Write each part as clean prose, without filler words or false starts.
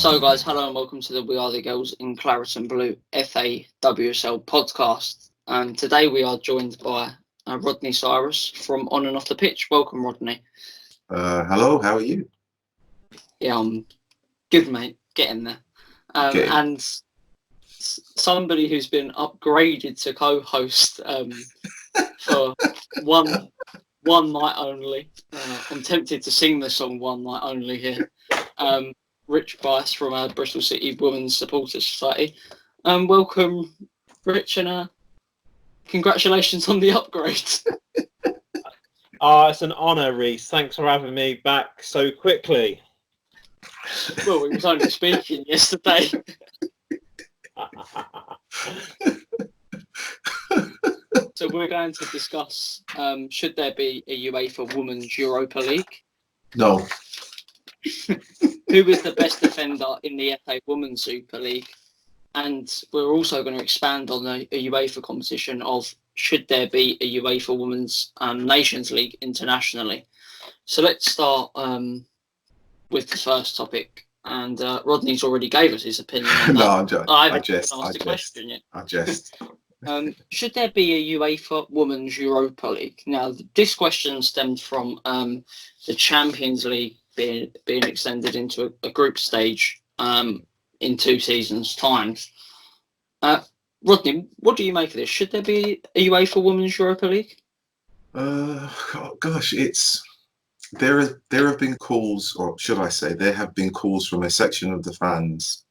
So guys, hello and welcome to the We Are the Girls in Claret and Blue FAWSL podcast. Today we are joined by Rodney Cyrus from On and Off the Pitch. Welcome, Rodney. Hello, how are you? Yeah, I'm good, mate. Getting there. And somebody who's been upgraded to co-host for one night only. I'm tempted to sing the song One Night Only here. Rich Bice from Bristol City Women's Supporters Society. Welcome, Rich, and congratulations on the upgrade. It's an honour, Reece. Thanks for having me back so quickly. Well, we was only speaking yesterday. So we're going to discuss should there be a UEFA Women's Europa League? No. Who is the best defender in the FA Women's Super League? And we're also going to expand on a UEFA competition of should there be a UEFA Women's Nations League internationally. So let's start with the first topic. And Rodney's already gave us his opinion on that. No, I haven't asked the question yet. I jest. Should there be a UEFA Women's Europa League? Now, this question stemmed from the Champions League being extended into a group stage in 2 seasons' times. Rodney, what do you make of this? Should there be a UEFA Women's Europa League? Gosh, there have been calls, or should I say, there have been calls from a section of the fans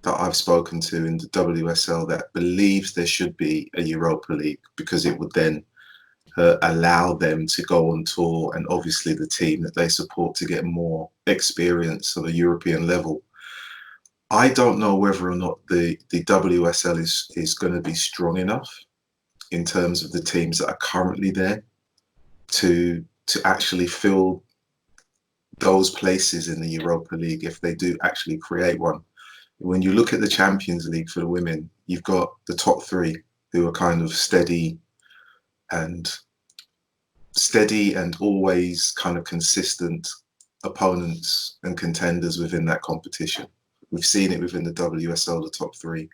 that I've spoken to in the WSL that believes there should be a Europa League because it would then allow them to go on tour and obviously the team that they support to get more experience of a European level. I don't know whether or not the WSL is going to be strong enough in terms of the teams that are currently there to actually fill those places in the Europa League if they do actually create one. When you look at the Champions League for the women, you've got the top 3 who are kind of steady and always kind of consistent opponents and contenders within that competition. We've seen it within the WSL, the top 3.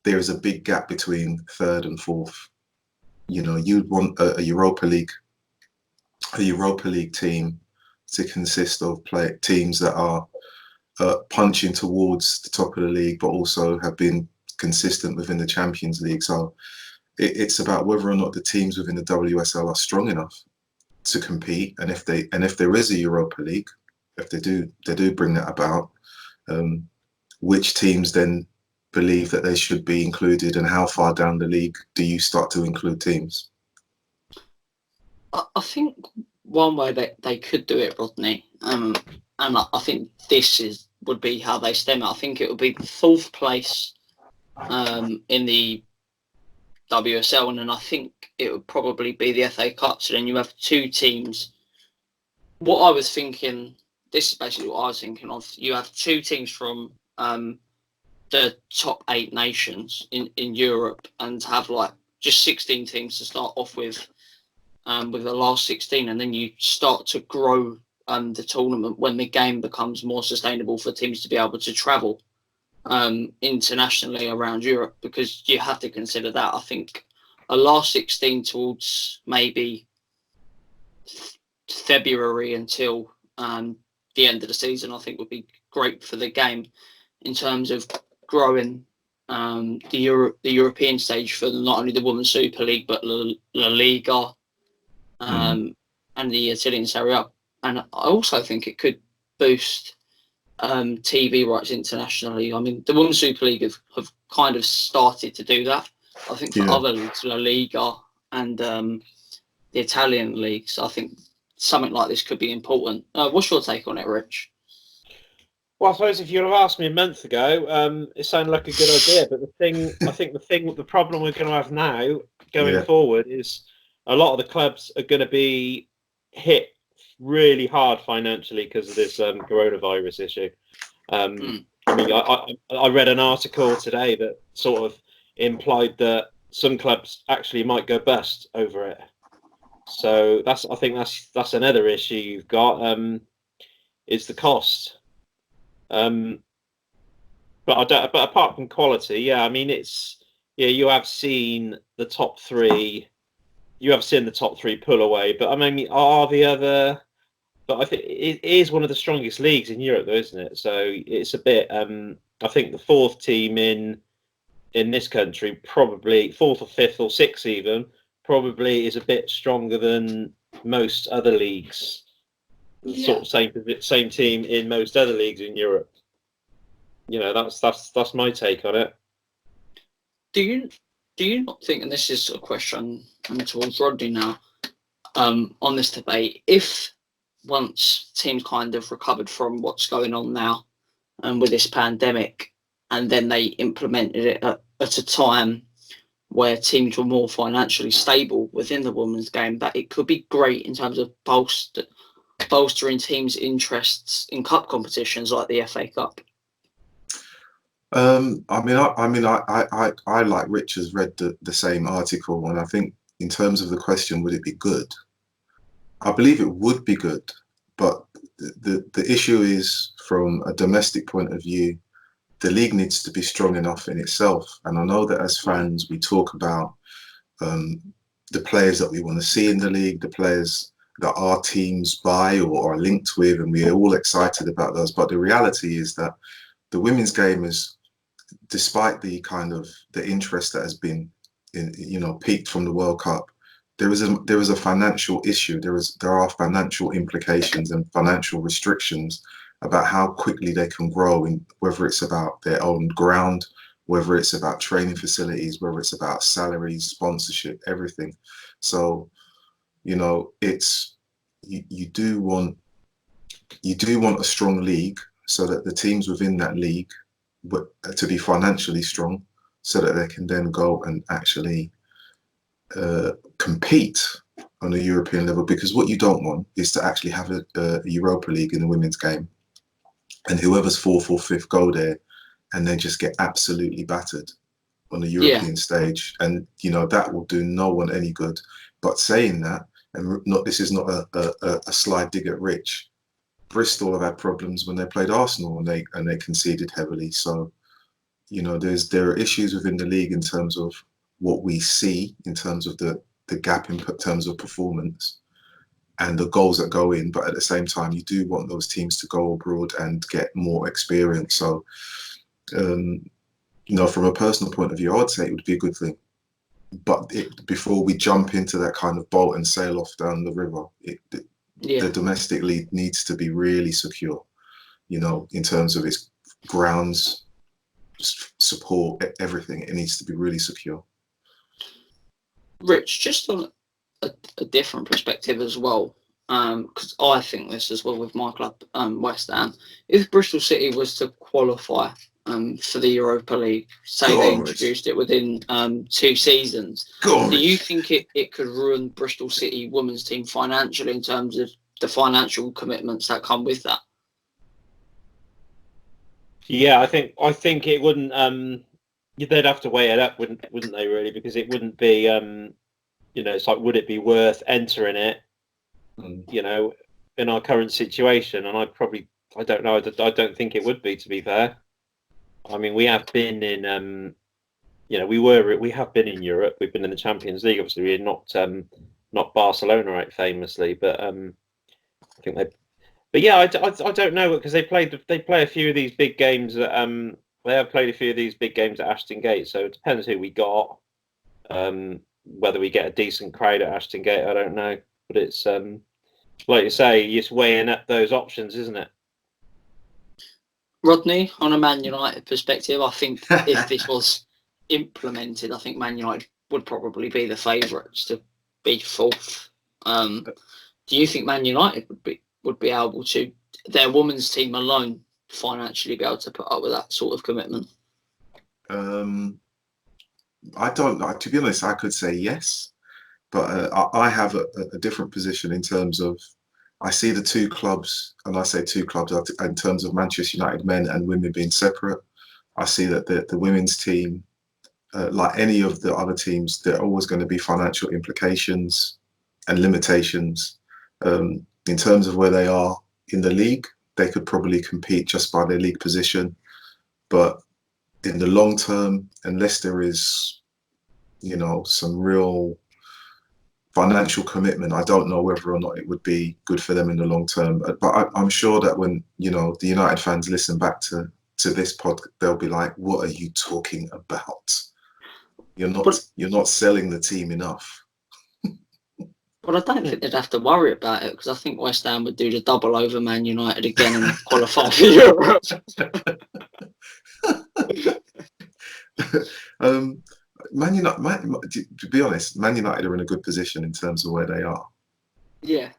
There is a big gap between 3rd and 4th. You know, you'd want a Europa League team to consist of teams that are punching towards the top of the league, but also have been consistent within the Champions League. So it's about whether or not the teams within the WSL are strong enough to compete, and if there is a Europa League, if they do bring that about, which teams then believe that they should be included, and how far down the league do you start to include teams? I think one way that they could do it, Rodney, and I think this would be how they stem it. I think it would be the 4th place in the WSL, and then I think it would probably be the FA Cup. So then you have 2 teams. What I was thinking, this is basically what I was thinking of. You have 2 teams from the top 8 nations in Europe, and have like just 16 teams to start off with the last 16, and then you start to grow the tournament when the game becomes more sustainable for teams to be able to travel internationally around Europe, because you have to consider that. I think a last 16 towards maybe February until the end of the season, I think would be great for the game in terms of growing the European stage for not only the Women's Super League but La Liga and the Italian Serie A. And I also think it could boost TV rights internationally. I mean, the Women's Super League have kind of started to do that. I think for other leagues, La Liga and the Italian leagues, I think something like this could be important. What's your take on it, Rich? Well, I suppose if you'd have asked me a month ago, it sounded like a good idea. But the problem we're going to have now going forward is a lot of the clubs are going to be hit really hard financially because of this coronavirus issue. I mean, I read an article today that sort of implied that some clubs actually might go bust over it. So I think that's another issue you've got, is the cost. But I don't. But apart from quality, yeah, I mean, you have seen the top three. You have seen the top three pull away, but I mean, are the other? But I think it is one of the strongest leagues in Europe, though, isn't it? So it's a bit. I think the fourth team in this country, probably fourth or fifth or sixth even, probably is a bit stronger than most other leagues. Yeah. Sort of same team in most other leagues in Europe. That's my take on it. Do you not think, and this is a question towards Rodney now, on this debate, if once teams kind of recovered from what's going on now and with this pandemic, and then they implemented it at a time where teams were more financially stable within the women's game, that it could be great in terms of bolstering teams' interests in cup competitions like the FA Cup? I like Rich has read the same article, and I think in terms of the question, would it be good? I believe it would be good, but the issue is, from a domestic point of view, the league needs to be strong enough in itself. And I know that as fans, we talk about the players that we want to see in the league, the players that our teams buy or are linked with, and we're all excited about those. But the reality is that the women's game is, despite the kind of the interest that has been peaked from the World Cup, there is a financial issue. There are financial implications and financial restrictions about how quickly they can grow, in whether it's about their own ground, whether it's about training facilities, whether it's about salaries, sponsorship, everything. So, it's you do want a strong league, so that the teams within that league to be financially strong, so that they can then go and actually compete on a European level. Because what you don't want is to actually have a Europa League in the women's game, and whoever's fourth or fifth go there and then just get absolutely battered on the European stage. And that will do no one any good. But saying that, and this is not a sly dig at Rich, Bristol have had problems when they played Arsenal, and they conceded heavily. So there are issues within the league in terms of what we see, in terms of the gap in terms of performance and the goals that go in. But at the same time, you do want those teams to go abroad and get more experience. So, from a personal point of view, I would say it would be a good thing. But before we jump into that kind of boat and sail off down the river, the domestic league needs to be really secure, in terms of its grounds, support, everything. It needs to be really secure. Rich, just on a different perspective as well, because I think this as well with my club, West Ham. If Bristol City was to qualify for the Europa League, say they introduced it within 2 seasons, do you think it could ruin Bristol City women's team financially in terms of the financial commitments that come with that? Yeah, I think it wouldn't. They'd have to weigh it up, wouldn't they? Really, because it wouldn't be. It's like, would it be worth entering it? In our current situation, and I don't know. I don't think it would be, to be fair. I mean, we have been in. We have been in Europe. We've been in the Champions League. Obviously, we're not Barcelona, right, famously, but I think they. But yeah, I don't know, because they play a few of these big games. They have played a few of these big games at Ashton Gate, so it depends who we got. Whether we get a decent crowd at Ashton Gate, I don't know. But it's like you say, you're just weighing up those options, isn't it? Rodney, on a Man United perspective, I think if this was implemented, I think Man United would probably be the favourites to be fourth. Do you think Man United would be able to, their women's team alone, financially be able to put up with that sort of commitment? I don't know. To be honest, I could say yes, but I have a different position in terms of, I see the two clubs, and I say two clubs in terms of Manchester United men and women being separate. I see that the women's team, like any of the other teams, there are always going to be financial implications and limitations. In terms of where they are in the league, they could probably compete just by their league position. But in the long term, unless there is, some real financial commitment, I don't know whether or not it would be good for them in the long term. But I'm sure that when, the United fans listen back to this pod, they'll be like, what are you talking about? You're not selling the team enough. But I don't think they'd have to worry about it, because I think West Ham would do the double over Man United again and qualify for Europe. Man United, to be honest, Man United are in a good position in terms of where they are. Yeah.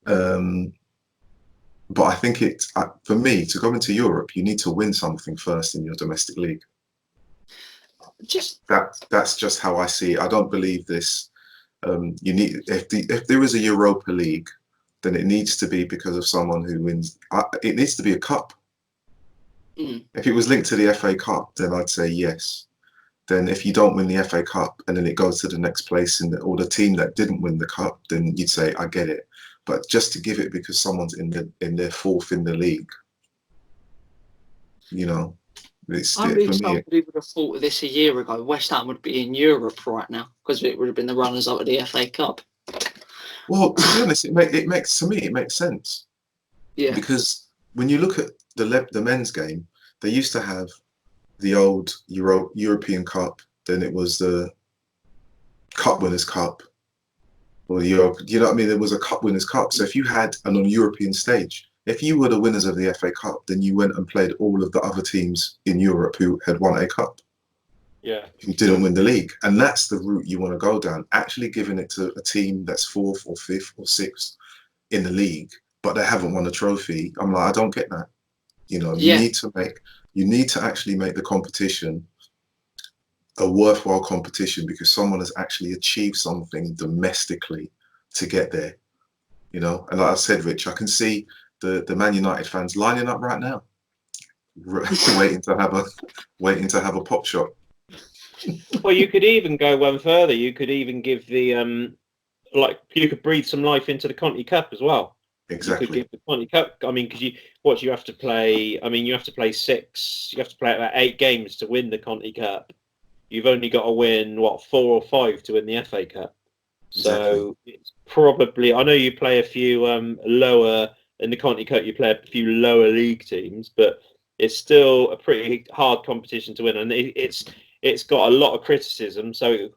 But I think for me, to go into Europe, you need to win something first in your domestic league. That's just how I see it. I don't believe this. You need, if there is a Europa League, then it needs to be because of someone who wins. It needs to be a cup. If it was linked to the FA Cup, then I'd say yes. Then if you don't win the FA Cup and then it goes to the next place or the team that didn't win the cup, then you'd say, I get it. But just to give it because someone's in their fourth in the league, it's I for believe me. somebody would have thought of this a year ago. West Ham would be in Europe right now because it would have been the runners-up of the FA Cup. Well, to be honest, it makes sense. Yeah. Because when you look at the men's game, they used to have the old European Cup. Then it was the Cup Winners' Cup, or the Europe. You know what I mean? There was a Cup Winners' Cup. So if you had on a European stage, if you were the winners of the FA Cup, then you went and played all of the other teams in Europe who had won a cup. Yeah. Who didn't win the league. And that's the route you want to go down. Actually giving it to a team that's fourth or fifth or sixth in the league, but they haven't won a trophy. I'm like, I don't get that. You need to actually make the competition a worthwhile competition because someone has actually achieved something domestically to get there. And like I said, Rich, I can see the Man United fans lining up right now, waiting to have a pop shot. Well, you could even go one further. You could even give the you could breathe some life into the Conti Cup as well. Exactly. You could give the Conti Cup. I mean, because you have to play. I mean, you have to play 6. You have to play about 8 games to win the Conti Cup. You've only got to win 4 or 5 to win the FA Cup. So it's probably. I know you play a few lower in the Conti Cup. You play a few lower league teams, but it's still a pretty hard competition to win, and it's got a lot of criticism. So you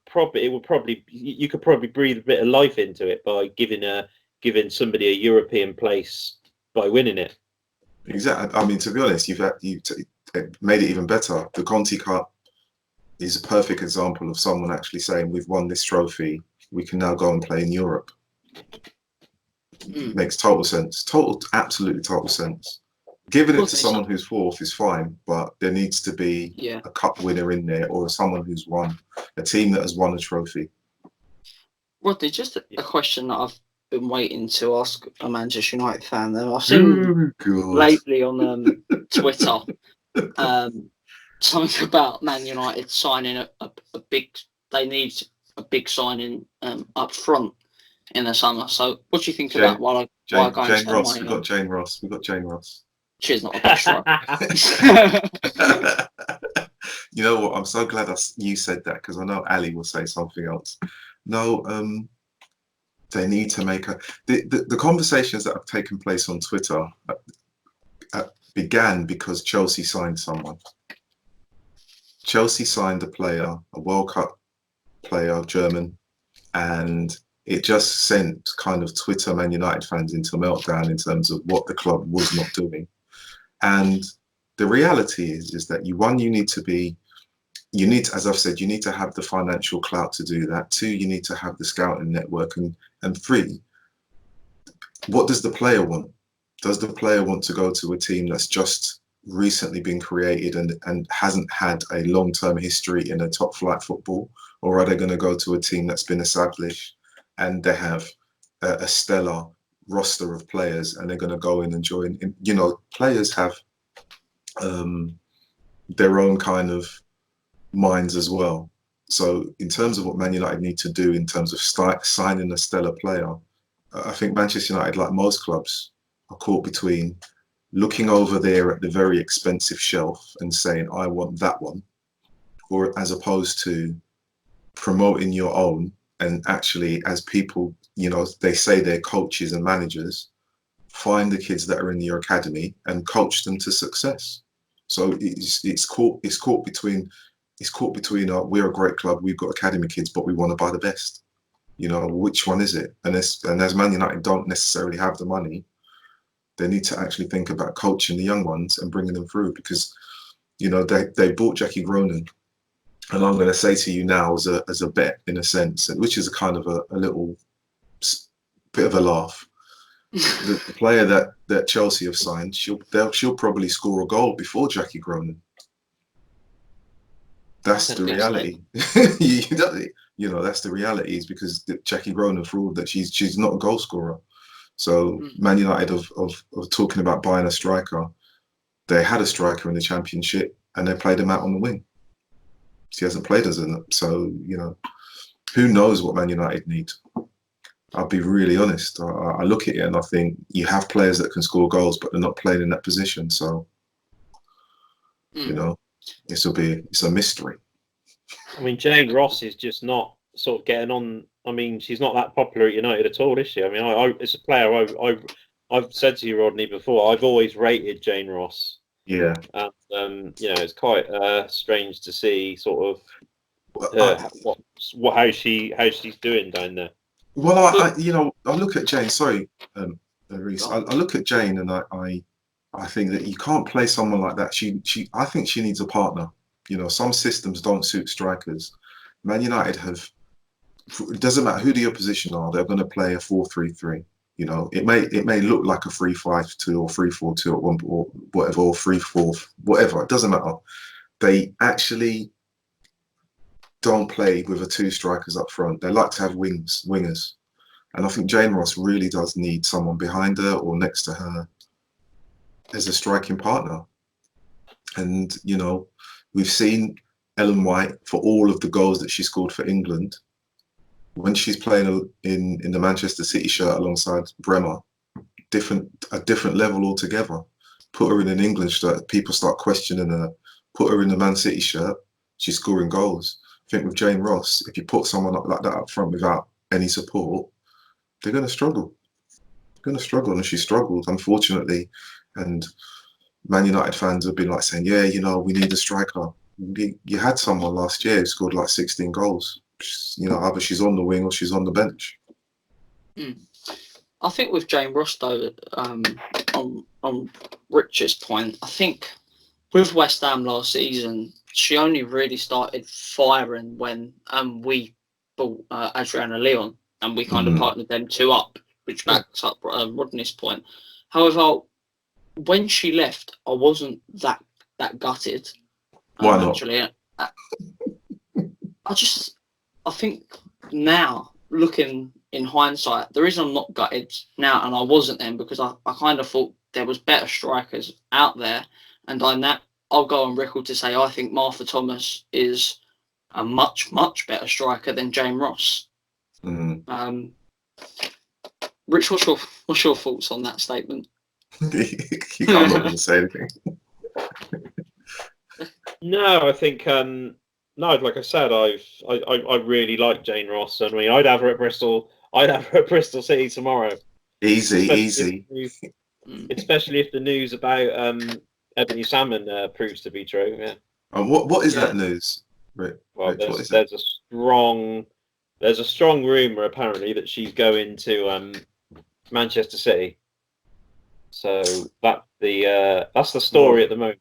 could probably breathe a bit of life into it by giving somebody a European place by winning it. Exactly. I mean, to be honest, you've made it even better. The Conti Cup is a perfect example of someone actually saying, we've won this trophy, we can now go and play in Europe. Makes total sense. Absolutely total sense. Giving it to someone who's fourth is fine, but there needs to be a cup winner in there or someone who's won, a team that has won a trophy. Rodney, just a question that I've been waiting to ask a Manchester United fan. I've seen lately on Twitter something about Man United signing a big. They need a big signing up front in the summer. So, what do you think of that? Jane Ross. We've got Jane Ross. She's not a big striker. You know what? I'm so glad you said that because I know Ali will say something else. No, they need to make the conversations that have taken place on Twitter began because Chelsea signed someone. Chelsea signed a player, a World Cup player, German, and it just sent kind of Twitter Man United fans into a meltdown in terms of what the club was not doing. And the reality is that you need to, as I've said, you need to have the financial clout to do that. 2, you need to have the scouting network. And 3, what does the player want? Does the player want to go to a team that's just recently been created and hasn't had a long-term history in a top flight football? Or are they going to go to a team that's been established and they have a stellar roster of players and they're going to go in and join? Players have their own kind of minds as well. So in terms of what Man United need to do in terms of signing a stellar player, I think Manchester United, like most clubs, are caught between looking over there at the very expensive shelf and saying, I want that one, or as opposed to promoting your own, and actually, as people, they say they're coaches and managers, find the kids that are in your academy and coach them to success. So it's caught between we're a great club, we've got academy kids, but we want to buy the best. Which one is it? And as Man United don't necessarily have the money, they need to actually think about coaching the young ones and bringing them through, because they bought Jackie Groenen, and I'm going to say to you now as a bet, in a sense, which is a kind of a little bit of a laugh. The player that Chelsea have signed, she'll probably score a goal before Jackie Groenen. That's the reality. That's the reality, is because Jackie Groenen proved that she's not a goal scorer. So Man United of talking about buying a striker, they had a striker in the Championship and they played him out on the wing. She hasn't played us in it. So, who knows what Man United need? I'll be really honest. I look at it and I think you have players that can score goals, but they're not playing in that position. So, it's a mystery. I mean, Jane Ross is just not sort of getting on. I mean, she's not that popular at United at all, is she? I mean, I as a player, I've said to you, Rodney, before, I've always rated Jane Ross. Yeah. And it's quite strange to see sort of how she's doing down there. Well, I look at Jane. Sorry, Reece. I look at Jane and I think that you can't play someone like that. I think she needs a partner. Some systems don't suit strikers. Man United have. It doesn't matter who the opposition are. They're going to play a 4-3-3. It may look like a 3-5-2 or 3-4-2 at one, or whatever, or 3-4, whatever. It doesn't matter. They actually don't play with two strikers up front. They like to have wingers. And I think Jane Ross really does need someone behind her or next to her as a striking partner. And, we've seen Ellen White, for all of the goals that she scored for England, when she's playing in the Manchester City shirt alongside Bremer, a different level altogether. Put her in an England shirt, people start questioning her. Put her in the Man City shirt, she's scoring goals. I think with Jane Ross, if you put someone up like that up front without any support, they're going to struggle. And she struggled, unfortunately. And Man United fans have been like saying, yeah, we need a striker. You had someone last year who scored like 16 goals. Either she's on the wing or she's on the bench. I think with Jane Ross, though, on Richard's point, I think with West Ham last season, she only really started firing when we bought Adriana Leon, and we kind of partnered them two up, which backs up Rodney's point. However, when she left, I wasn't that gutted. Why not? Actually, I think now, looking in hindsight, the reason I'm not gutted now, and I wasn't then, because I kind of thought there was better strikers out there, and I'll go on record to say I think Martha Thomas is a much, much better striker than Jane Ross. Rich, what's your thoughts on that statement? You can't even say anything. No, I think no, like I said, I really like Jane Ross. I mean, I'd have her at Bristol. I'd have her at Bristol City tomorrow. Easy. Especially if the news about Ebony Salmon proves to be true. Yeah. And what is that news? Right. Well, there's a strong rumor apparently that she's going to Manchester City. So that's the story at the moment.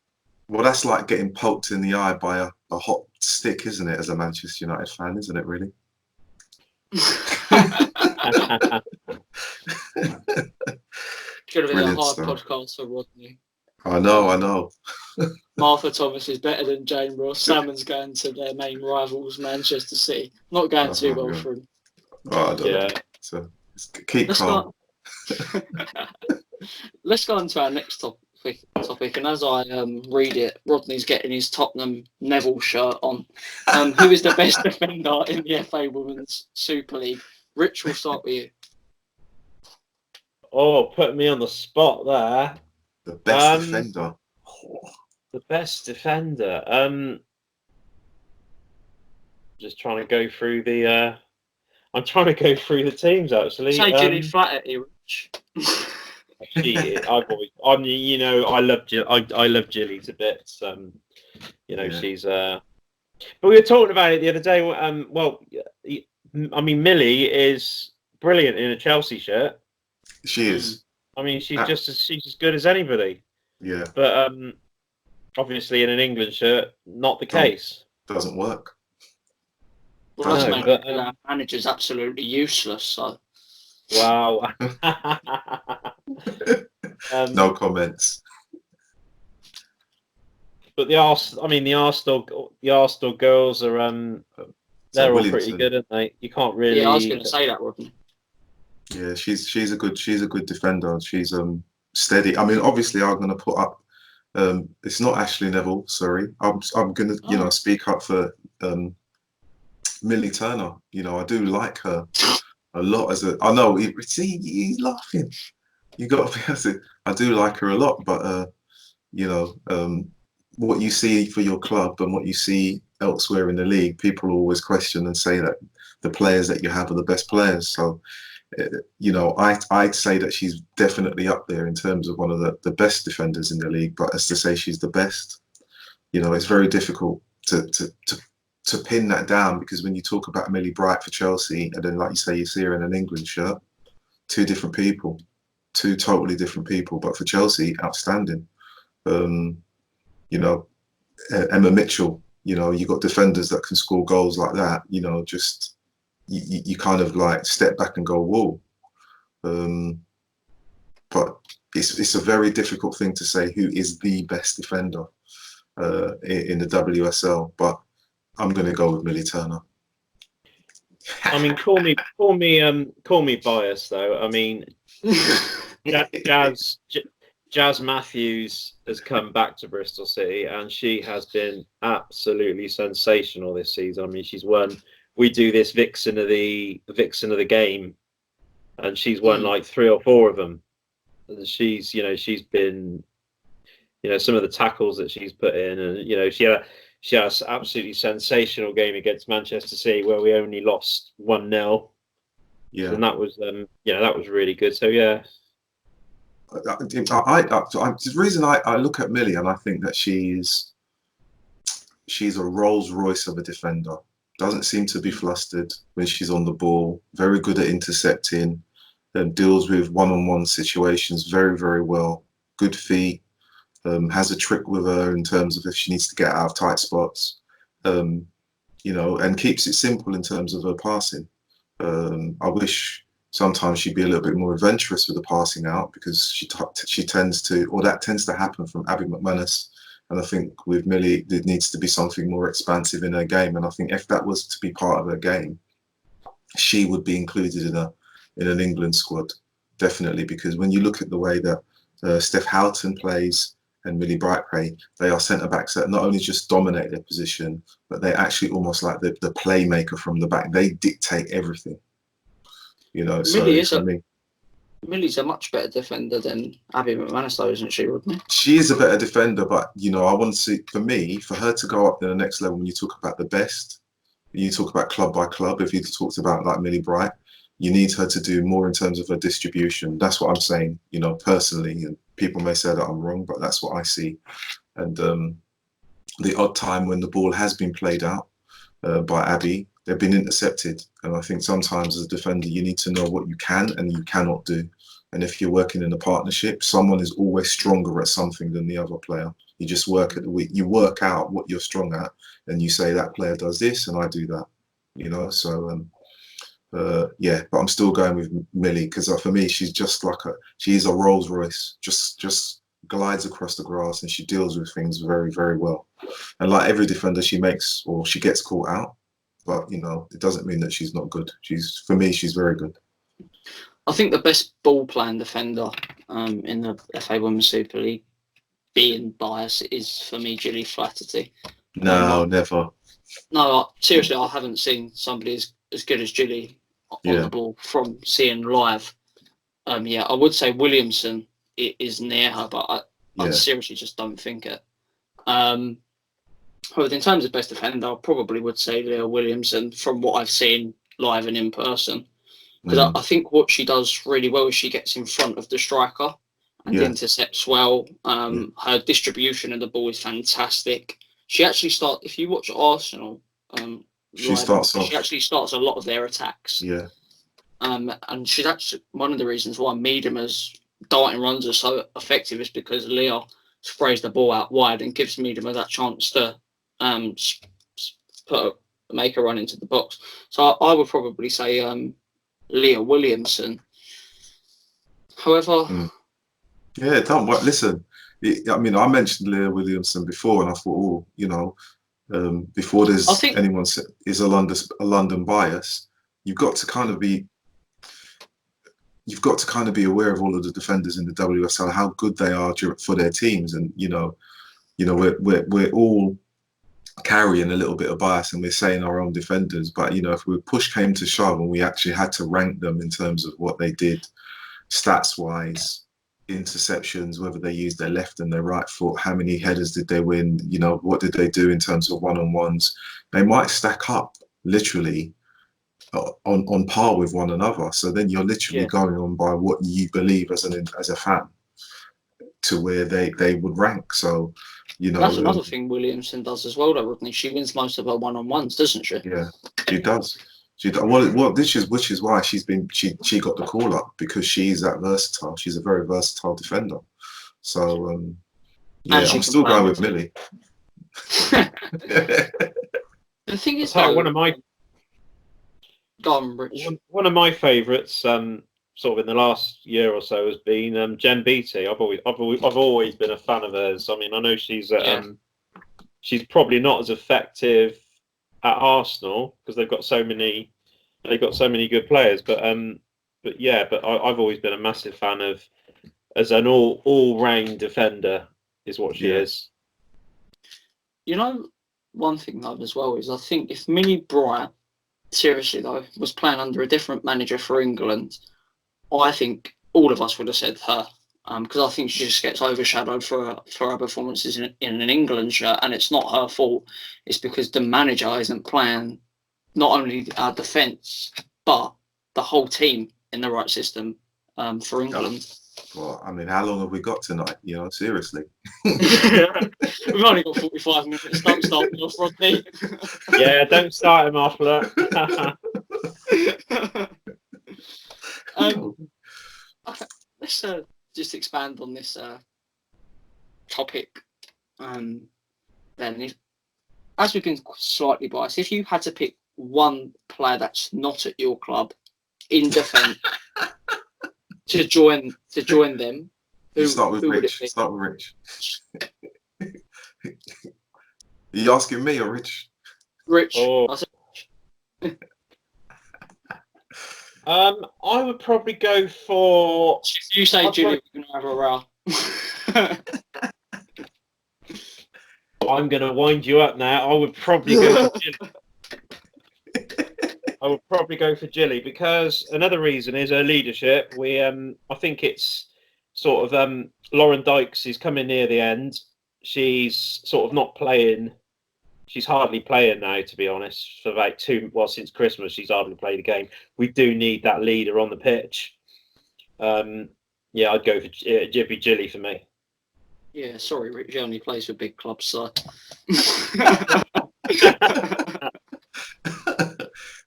Well, that's like getting poked in the eye by a hot stick, isn't it? As a Manchester United fan, isn't it? Really. Could have been a hard podcast for Rodney. I know. Martha Thomas is better than Jane Ross. Salmon's going to their main rivals, Manchester City. Not going too well for him. Oh, I don't know. So keep calm. Let's go on to our next topic. And as I read it, Rodney's getting his Tottenham Neville shirt on. Who is the best defender in the FA Women's Super League? Rich, we'll start with you. Oh, putting me on the spot there. The best defender. The best defender. Just trying to go through the. I'm trying to go through the teams actually. Say Gilly Flaherty, Rich. You know, I love Gilly to bits. You know, she's. But we were talking about it the other day. Well, I mean, Millie is brilliant in a Chelsea shirt. She is. I mean, she's as good as anybody. Yeah. But obviously, in an England shirt, not the case. Doesn't work. Well, that's our manager's absolutely useless. So. Wow. No comments. But the Arsenal girls are they're all pretty good, aren't they? You can't really. Yeah, I was going to say that, Rodney. Yeah, she's a good defender. She's steady. I mean, obviously, I'm going to put up. It's not Ashley Neville. Sorry, I'm going to speak up for Millie Turner. You know, I do like her a lot. I know. See, he's laughing. You got to be honest. I do like her a lot, but you know, what you see for your club and what you see elsewhere in the league, people always question and say that the players that you have are the best players. So, you know, I'd say that she's definitely up there in terms of one of the best defenders in the league. But as to say she's the best, you know, it's very difficult to pin that down, because when you talk about Millie Bright for Chelsea, and then like you say, you see her in an England shirt, two totally different people. But for Chelsea, outstanding. You know, Emma Mitchell, you know, you got defenders that can score goals like that, you know, just you kind of like step back and go, whoa. But it's a very difficult thing to say who is the best defender in the WSL, but I'm going to go with Millie Turner. I mean, call me biased though. I mean, Jazz Matthews has come back to Bristol City, and she has been absolutely sensational this season. I mean, she's won. We do this Vixen of the game, and she's won like 3 or 4 of them. And she's been, you know, some of the tackles that she's put in, and you know, she had an absolutely sensational game against Manchester City where we only lost 1-0. Yeah, and that was that was really good. So yeah. The reason I look at Millie and I think that she's a Rolls Royce of a defender. Doesn't seem to be flustered when she's on the ball. Very good at intercepting. Deals with one-on-one situations very, very well. Good feet. Has a trick with her in terms of if she needs to get out of tight spots. You know, and keeps it simple in terms of her passing. I wish sometimes she'd be a little bit more adventurous with the passing out, because she tends to, or that tends to happen from Abby McManus. And I think with Millie, there needs to be something more expansive in her game. And I think if that was to be part of her game, she would be included in an England squad, definitely. Because when you look at the way that Steph Houghton plays and Millie Bright play, they are centre backs that not only just dominate their position, but they actually almost like the playmaker from the back. They dictate everything. You know, Millie's a much better defender than Abby McManus, though, isn't she, Rodney? She is a better defender, but you know, I want to see, for her to go up to the next level. When you talk about the best, you talk about club by club. If you talked about like Millie Bright, you need her to do more in terms of her distribution. That's what I'm saying, you know, personally. And people may say that I'm wrong, but that's what I see. And the odd time when the ball has been played out by Abby, they've been intercepted. And I think sometimes as a defender, you need to know what you can and you cannot do. And if you're working in a partnership, someone is always stronger at something than the other player. You just work out what you're strong at, and you say that player does this and I do that, you know. So yeah, but I'm still going with Millie, because for me, she's just like she's a Rolls Royce, just glides across the grass, and she deals with things very, very well. And like every defender, she gets caught out. But, you know, it doesn't mean that she's not good. For me, she's very good. I think the best ball-playing defender in the FA Women's Super League, being biased, is, for me, Gilly Flaherty. No, never. No, seriously, I haven't seen somebody as good as Gilly on the ball from seeing live. Yeah, I would say Williamson is near her, but I seriously just don't think it. Well, in terms of best defender, I probably would say Leah Williamson from what I've seen live and in person. Because I think what she does really well is she gets in front of the striker and intercepts well. Her distribution of the ball is fantastic. She actually starts, if you watch Arsenal, she starts off. She actually starts a lot of their attacks. Yeah. And she's actually one of the reasons why Miedema's darting runs are so effective is because Leah sprays the ball out wide and gives Miedema that chance to make a run into the box. So I would probably say Leah Williamson. However, yeah, don't worry. Listen, I mean, I mentioned Leah Williamson before, and I thought, before there's anyone is a London bias, you've got to kind of be aware of all of the defenders in the WSL, how good they are for their teams, and we're all carrying a little bit of bias and we're saying our own defenders, but if push came to shove and we actually had to rank them in terms of what they did stats wise, interceptions, whether they used their left and their right foot, how many headers did they win, what did they do in terms of one-on-ones, they might stack up literally on par with one another. So then you're literally going on by what you believe as a fan to where they would rank. So that's another thing Williamson does as well, though, Rodney. She wins most of her one-on-ones, doesn't she? Yeah, she does. Which is why she got the call up, because she's that versatile. She's a very versatile defender. So I'm still going with Millie. The thing is, one of my favourites, sort of in the last year or so, has been Jen Beattie. I've always been a fan of hers. I mean, I know she's probably not as effective at Arsenal because they've got so many good players. But I've always been a massive fan of, as an all-round defender, is what she is. One thing though as well is I think if Millie Bright, seriously though, was playing under a different manager for England, I think all of us would have said her, because I think she just gets overshadowed for her performances in an England shirt, and it's not her fault. It's because the manager isn't playing not only our defence but the whole team in the right system for England. Well, I mean, how long have we got tonight? Seriously. We've only got 45 minutes. Don't start me off, Rodney. Yeah, don't start him off, look. Okay, let's just expand on this topic. Then, as we've been slightly biased, if you had to pick one player that's not at your club in defence to join them, who would it be? Start with Rich. Are you asking me or Rich? Rich. Oh. I would probably go for. If you say Julie, we're gonna have a row. I'm gonna wind you up now. I would probably go for Gilly. I would probably go for Gilly because another reason is her leadership. I think it's sort of Lauren Dykes is coming near the end. She's sort of not playing. She's hardly playing now, to be honest. For about since Christmas, she's hardly played a game. We do need that leader on the pitch. I'd go for Gilly for me. Yeah, sorry, Rich only plays for big clubs, so.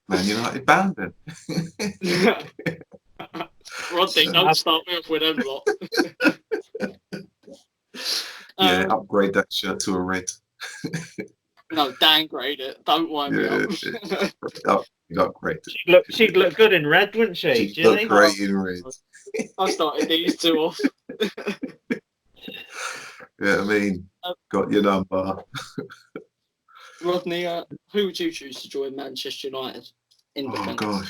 Man United banned him. Rodney, don't start me off with them lot. Upgrade that shirt to a red. No, downgrade it. Don't wind me up. Upgrade it. She'd look good in red, wouldn't she? She'd look great in red. I started these two off. Yeah, I mean, got your number. Rodney, who would you choose to join Manchester United in defence? Oh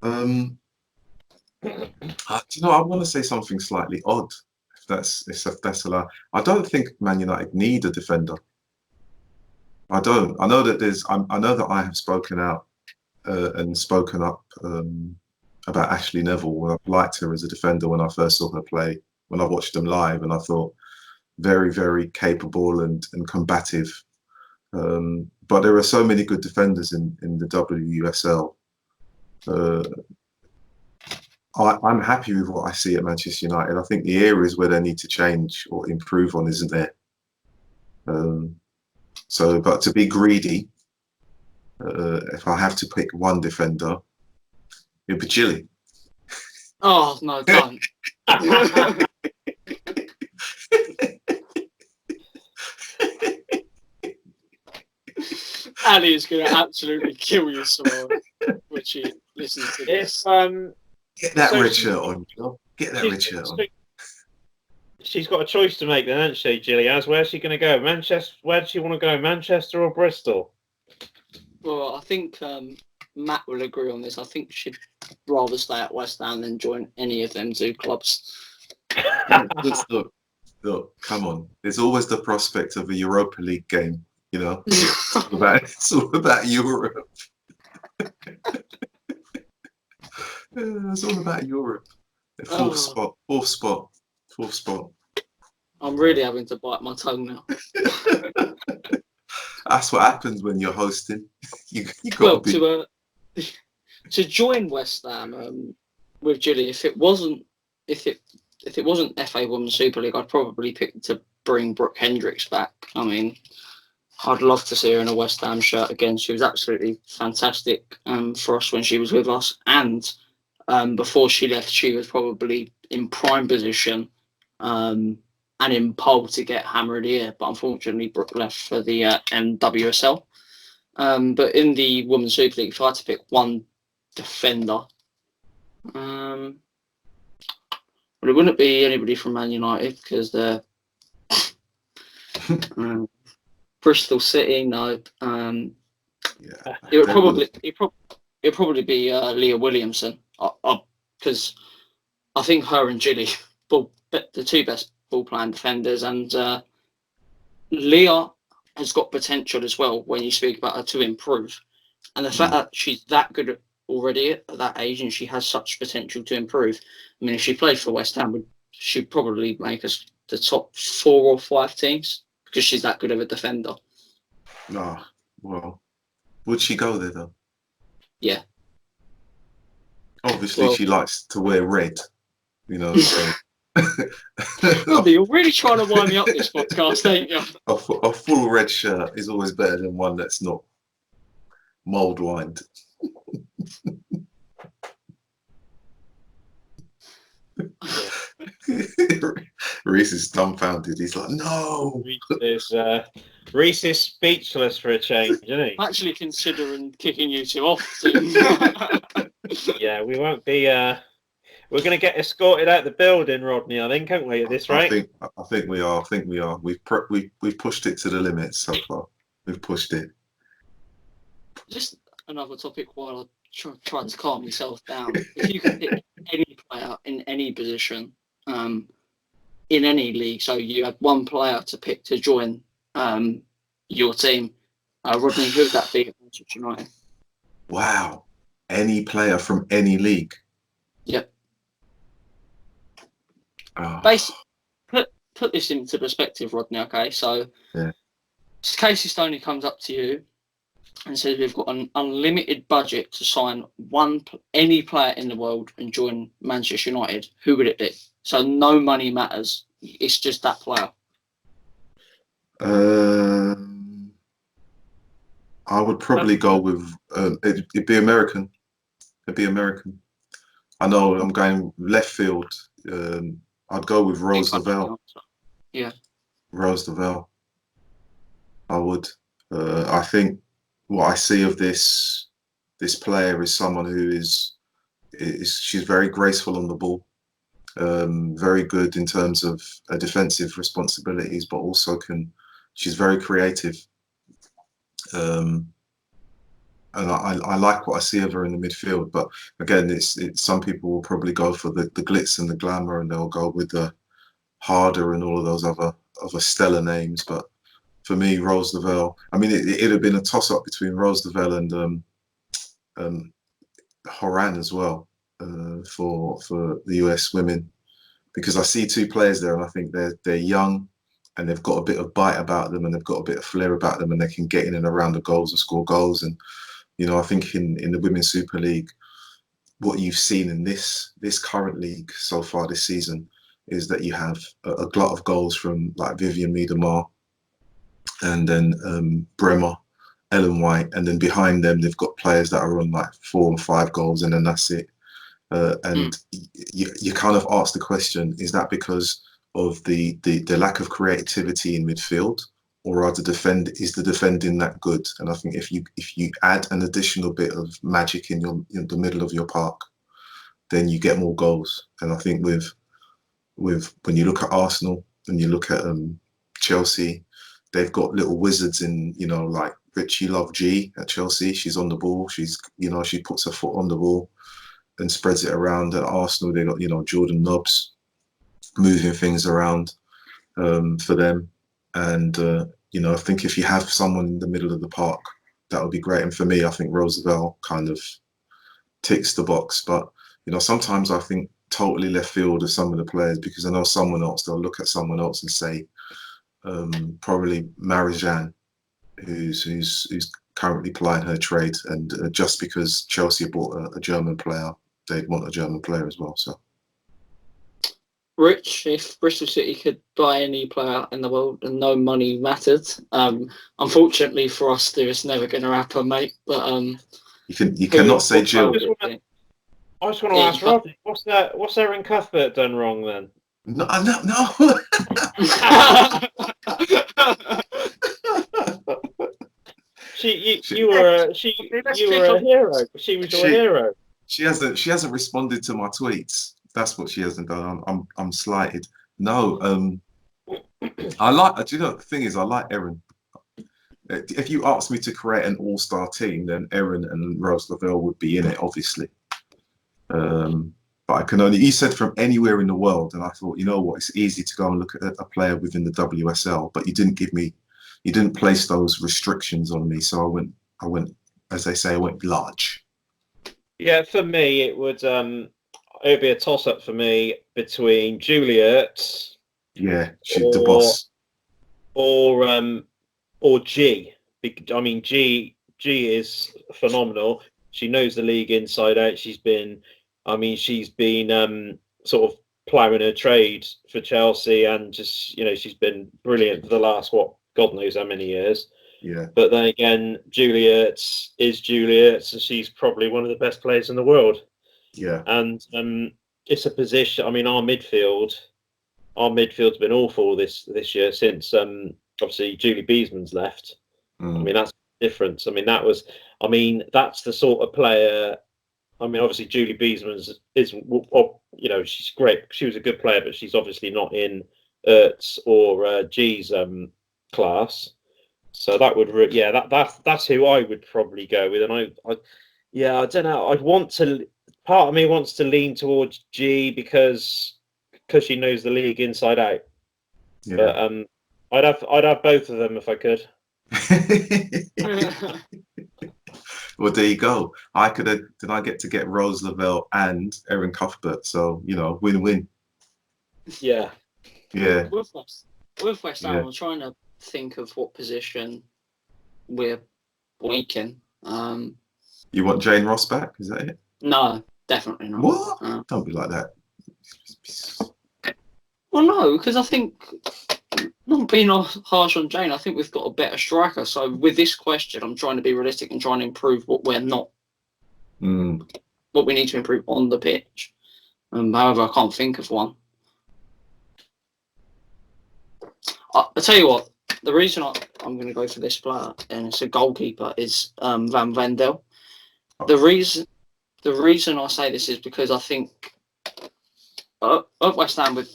gosh. I want to say something slightly odd. If that's allowed. I don't think Man United need a defender. I don't. I know that I know that I have spoken out and spoken up about Ashley Neville. I've liked her as a defender when I first saw her play, when I watched them live, and I thought very, very capable and combative. But there are so many good defenders in the WSL. I'm happy with what I see at Manchester United. I think the areas where they need to change or improve on isn't there. But to be greedy, if I have to pick one defender, it'd be Chile. Oh no, don't. Ali is going to absolutely kill you tomorrow when she listens to this. Get that red shirt on. Get that red shirt on. She's got a choice to make then, hasn't she, Gillian? Where's she going to go? Manchester? Where does she want to go? Manchester or Bristol? Well, I think Matt will agree on this. I think she'd rather stay at West Ham than join any of them two clubs. Look, come on. There's always the prospect of a Europa League game, you know. It's all about Europe. It's all about Europe. Fourth spot. I'm really having to bite my tongue now. That's what happens when you're hosting. You got to join West Ham with Gilly. If it wasn't FA Women's Super League, I'd probably pick to bring Brooke Hendricks back. I mean, I'd love to see her in a West Ham shirt again. She was absolutely fantastic for us when she was with us, and before she left, she was probably in prime position and in pole to get Hammer of the Year. But unfortunately, Brooke left for the NWSL. But in the Women's Super League, if I had to pick one defender, well, it wouldn't be anybody from Man United because they're Bristol City. No, it would probably be Leah Williamson because I think her and Gilly the two best ball playing defenders, and Leah has got potential as well when you speak about her to improve, and the fact that she's that good already at that age and she has such potential to improve. I mean, if she played for West Ham, she'd probably make us the top 4 or 5 teams because she's that good of a defender. Ah, well, would she go there though? Yeah. Obviously, she likes to wear red, you know. So. You're really trying to wind me up this podcast, ain't you? A full red shirt is always better than one that's not mould lined. Reece is dumbfounded. He's like, no. Reece is speechless for a change, isn't he? I'm actually considering kicking you two off. Yeah, we won't be. We're going to get escorted out the building, Rodney. I think, aren't we? At this rate, I think we are. We've pushed it to the limit so far. We've pushed it. Just another topic while I try to calm myself down. If you could pick any player in any position, in any league, so you had one player to pick to join your team, Rodney, who would that be at Manchester United? Wow, any player from any league. Yep. Oh. Basically, put this into perspective, Rodney. Okay, so Casey Stoney comes up to you and says we've got an unlimited budget to sign any player in the world and join Manchester United. Who would it be? So no money matters. It's just that player. I would probably go with it'd be American. I know I'm going left field. I'd go with Rose Lavelle. Yeah. Rose Lavelle. I would. I think what I see of this player is someone who she's very graceful on the ball, very good in terms of defensive responsibilities, but also she's very creative. And I like what I see of her in the midfield, but again, it's some people will probably go for the glitz and the glamour, and they'll go with the harder and all of those other stellar names. But for me, Rose Lavelle. I mean, it'd have been a toss-up between Rose Lavelle and Horan as well for the US women, because I see two players there, and I think they're young, and they've got a bit of bite about them, and they've got a bit of flair about them, and they can get in and around the goals and score goals. And I think in the Women's Super League, what you've seen in this current league so far this season is that you have a glut of goals from like Vivian Miedemar, and then Bremer, Ellen White, and then behind them they've got players that are on like 4 and 5 goals, and then that's it. And you kind of ask the question: is that because of the lack of creativity in midfield, or is the defending that good? And I think if you add an additional bit of magic in the middle of your park, then you get more goals. And I think with when you look at Arsenal and you look at Chelsea, they've got little wizards in, like Richie Love G at Chelsea. She's on the ball. She's, she puts her foot on the ball and spreads it around. At Arsenal, they got, Jordan Nobbs moving things around for them. And, I think if you have someone in the middle of the park, that would be great. And for me, I think Roosevelt kind of ticks the box. But, sometimes I think totally left field of some of the players, because I know someone else, they'll look at someone else and say, probably Marijan, who's currently plying her trade, and just because Chelsea bought a German player, they'd want a German player as well. So, Rich, if Bristol City could buy any player in the world and no money mattered, unfortunately for us, it's never going to happen, mate. But you cannot say Jill. I just want to ask Rodney, what's Erin Cuthbert done wrong then? No. You were a hero. She was your hero. She hasn't responded to my tweets. That's what she hasn't done. I'm slighted. No, I like. Do you know the thing is, I like Erin. If you asked me to create an all-star team, then Erin and Rose Lavelle would be in it, obviously. But I can only. You said from anywhere in the world, and I thought, you know what, it's easy to go and look at a player within the WSL, but you didn't place those restrictions on me, so I went, as they say, I went large. Yeah, for me, it would be a toss-up for me between Juliet. Yeah, she's the boss. Or G. I mean, G is phenomenal. She knows the league inside out. She's been sort of ploughing her trade for Chelsea, and just she's been brilliant for the last God knows how many years. Yeah. But then again, Juliet is Juliet, and she's probably one of the best players in the world. Yeah. And it's a position. I mean, our midfield's been awful this year since obviously Julie Beesman's left. I mean, that's the difference. I mean, that's the sort of player. I mean, obviously Julie Beesman is she's great. She was a good player, but she's obviously not in Ertz or G's class. So that would, that's who I would probably go with. And I don't know. Part of me wants to lean towards G because she knows the league inside out. Yeah. But I'd have both of them if I could. Well, there you go. Did I get to get Rose Lavelle and Erin Cuthbert? So, win-win. Yeah. Yeah. With West Ham, I'm trying to think of what position we're weak in. You want Jane Ross back? Is that it? No, definitely not. What? Don't be like that. Well, no, because I think, not being harsh on Jane, I think we've got a better striker. So with this question, I'm trying to be realistic and trying to improve what we're not. What we need to improve on the pitch. However, I can't think of one. I'll tell you what, the reason I'm going to go for this player, and it's a goalkeeper, is Van Vendel. The reason I say this is because I think at West Ham, with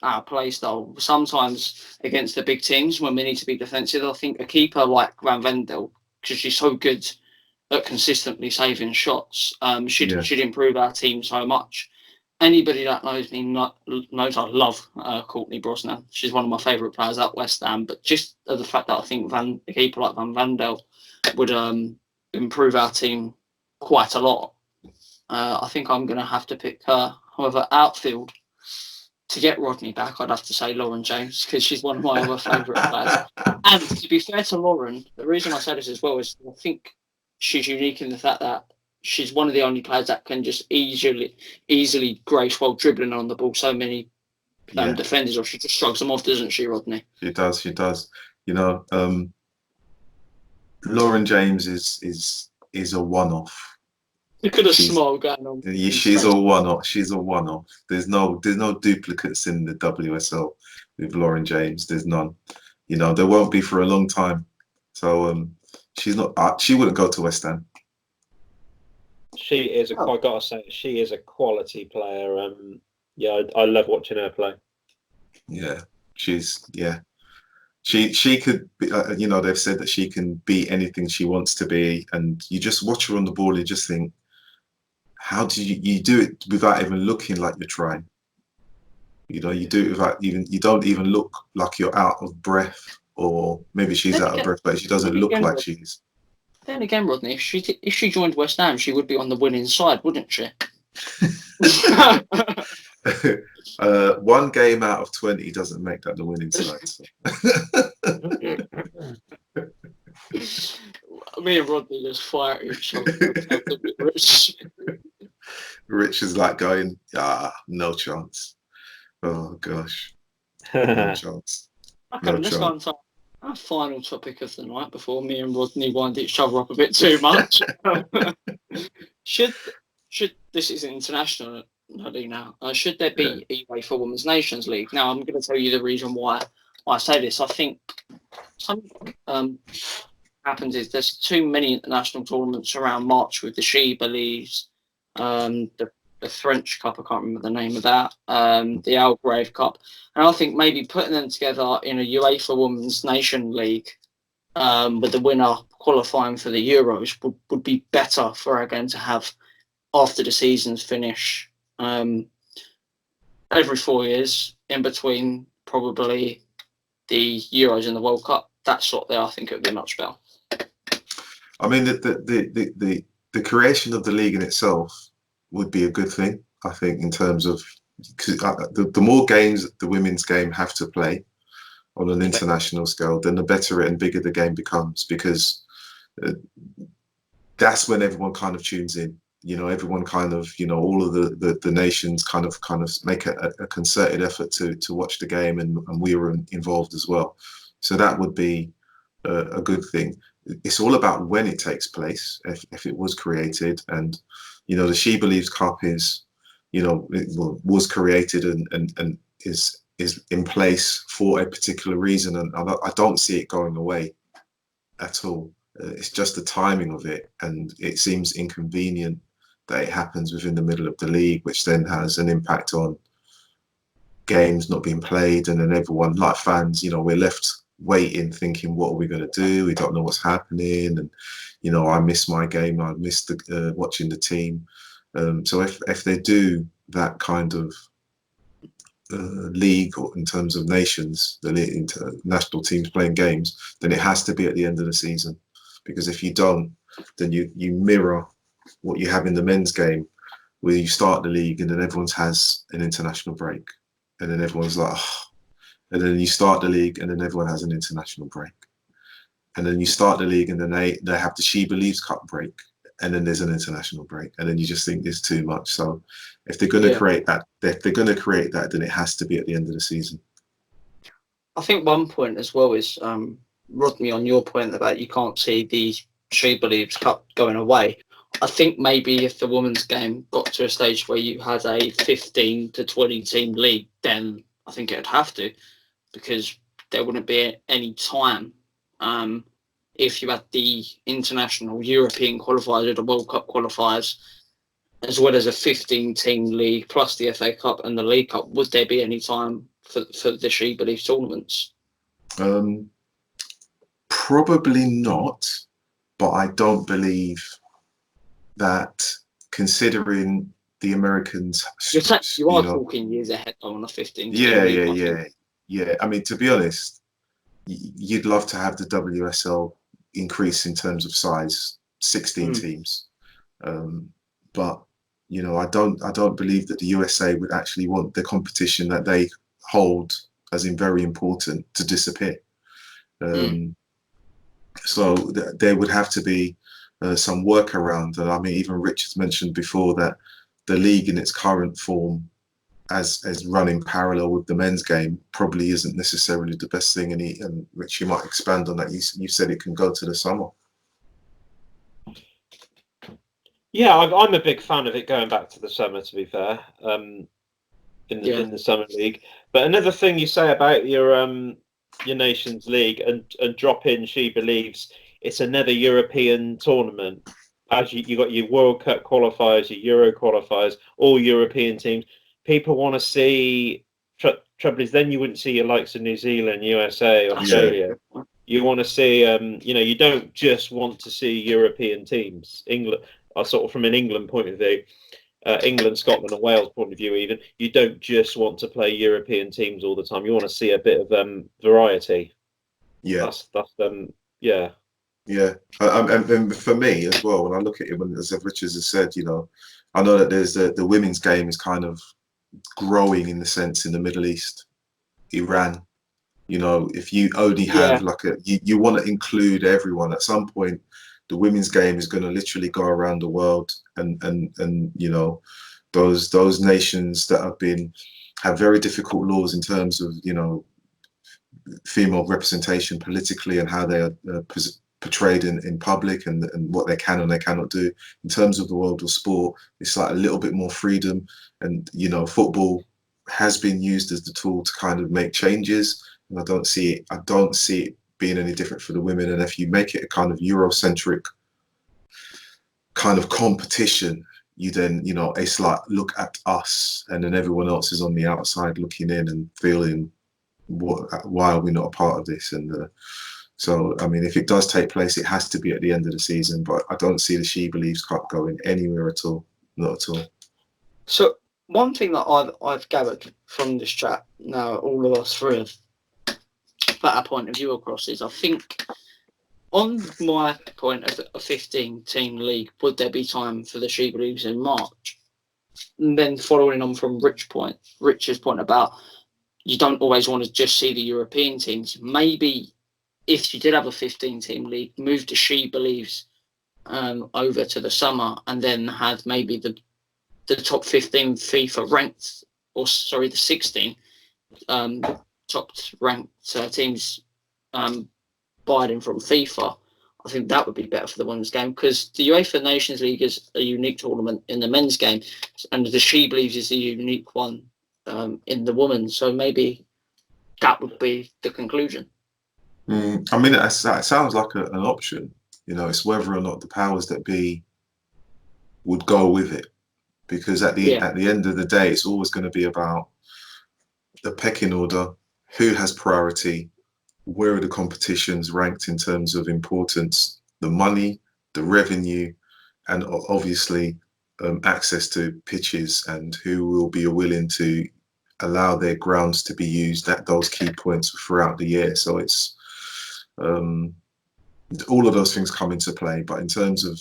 our play style, sometimes against the big teams when we need to be defensive, I think a keeper like Van Vendel, because she's so good at consistently saving shots, should improve our team so much. Anybody that knows me knows I love Courtney Brosnan. She's one of my favourite players at West Ham, but just the fact that I think a keeper like Van Vendel would improve our team quite a lot. I think I'm going to have to pick her. However, outfield, to get Rodney back, I'd have to say Lauren James, because she's one of my other favourite players. And to be fair to Lauren, the reason I say this as well is I think she's unique in the fact that she's one of the only players that can just easily grace while dribbling on the ball so many defenders, or she just shrugs them off, doesn't she, Rodney? She does. You know, Lauren James is a one-off. Look at the smile going on. She's a one-off. She's a one-off. There's no duplicates in the WSL with Lauren James. There's none. You know, there won't be for a long time. So she's not. She wouldn't go to West Ham. She is. I gotta say, she is a quality player. Yeah, I love watching her play. Yeah, She could be, you know, they've said that she can be anything she wants to be, and you just watch her on the ball and you just think, how do you do it without even looking like you're trying? You know, you do it without even, you don't even look like you're out of breath, or maybe she's out of breath, but she doesn't look like she is. Then again, Rodney, if she joined West Ham, she would be on the winning side, wouldn't she? 1 game out of 20 doesn't make that the winning side. So. Me and Rodney just fire at each other. Rich is like going, no chance. Oh gosh, no chance. Okay, let's go on to our final topic of the night before me and Rodney wind each other up a bit too much. Should this is international now? Should there be a UEFA Women's Nations League? Now, I'm going to tell you the reason why I say this. I think something happens is there's too many international tournaments around March with the Sheba Leagues, the French Cup, I can't remember the name of that, the Algrave Cup. And I think maybe putting them together in a UEFA Women's Nation League with the winner qualifying for the Euros would be better for our game to have after the seasons finish every 4 years in between probably the Euros and the World Cup. That sort there, I think it would be much better. I mean, the creation of the league in itself would be a good thing, I think, in terms of the more games the women's game have to play on an international scale, then the better and bigger the game becomes, because that's when everyone kind of tunes in. You know, everyone kind of, you know, all of the nations kind of make a concerted effort to watch the game, and we were involved as well. So that would be a good thing. It's all about when it takes place, if it was created. And, you know, the She Believes Cup is, you know, was created and is in place for a particular reason. And I don't see it going away at all. It's just the timing of it. And it seems inconvenient that it happens within the middle of the league, which then has an impact on games not being played. And then everyone, like fans, you know, we're left waiting, thinking, what are we going to do? We don't know what's happening. And, you know, I miss my game. I miss watching the team. So if they do that kind of league, or in terms of nations, the international teams playing games, then it has to be at the end of the season. Because if you don't, then you mirror what you have in the men's game, where you start the league and then everyone has an international break, and then everyone's like, oh. And then you start the league and then everyone has an international break, and then you start the league and then they have the She Believes Cup break, and then there's an international break, and then you just think there's too much. So if they're going to create that, then it has to be at the end of the season. I think one point as well is, Rodney, on your point about you can't see the She Believes Cup going away. I think maybe if the women's game got to a stage where you had a 15 to 20 team league, then I think it'd have to, because there wouldn't be any time if you had the international European qualifiers or the World Cup qualifiers, as well as a 15-team league plus the FA Cup and the League Cup. Would there be any time for the She Believes tournaments? Probably not, but I don't believe that, considering the Americans, you are talking years ahead on a 15. Yeah. I mean, to be honest, you'd love to have the WSL increase in terms of size, 16 teams. But I don't believe that the USA would actually want the competition that they hold as in very important to disappear. So there would have to be some workaround. And I mean, even Richard's mentioned before that the league in its current form, as running parallel with the men's game, probably isn't necessarily the best thing. And Rich, you might expand on that. You said it can go to the summer. Yeah, I'm a big fan of it going back to the summer, to be fair, in the Summer League. But another thing you say about your Nations League and drop in She Believes, it's another European tournament. As you got your World Cup qualifiers, your Euro qualifiers, all European teams. People want to see. Trouble is, then you wouldn't see your likes of New Zealand, USA, Australia. Yeah. You want to see, you don't just want to see European teams. England, sort of from an England point of view, England, Scotland, and Wales point of view, even you don't just want to play European teams all the time. You want to see a bit of variety. Yeah, that's yeah. Yeah, and for me as well, when I look at it, as Richard has said, I know that there's the women's game is kind of growing in the sense in the Middle East, Iran. If you only have you want to include everyone at some point, the women's game is going to literally go around the world, and those nations that have very difficult laws in terms of female representation politically and how they are portrayed in public and what they can and they cannot do. In terms of the world of sport, it's like a little bit more freedom, and football has been used as the tool to kind of make changes, and I don't see it being any different for the women. And if you make it a kind of Eurocentric kind of competition, you then it's like, look at us, and then everyone else is on the outside looking in and feeling, why are we not a part of this? And so, I mean, if it does take place, it has to be at the end of the season. But I don't see the She Believes Cup going anywhere at all. Not at all. So one thing that I've gathered from this chat, now all of us three have put our point of view across, is I think on my point of a 15-team league, would there be time for the She Believes in March? And then following on from Rich's point about you don't always want to just see the European teams. Maybe if you did have a 15-team league, move the She Believes over to the summer, and then had maybe the top 15 FIFA ranked, the 16 top ranked teams buying from FIFA. I think that would be better for the women's game, because the UEFA Nations League is a unique tournament in the men's game, and the She Believes is a unique one in the women. So maybe that would be the conclusion. I mean, that sounds like an option. It's whether or not the powers that be would go with it, because at the end of the day, it's always going to be about the pecking order, who has priority, where are the competitions ranked in terms of importance, the money, the revenue, and obviously access to pitches, and who will be willing to allow their grounds to be used at those key points throughout the year. So it's all of those things come into play. But in terms of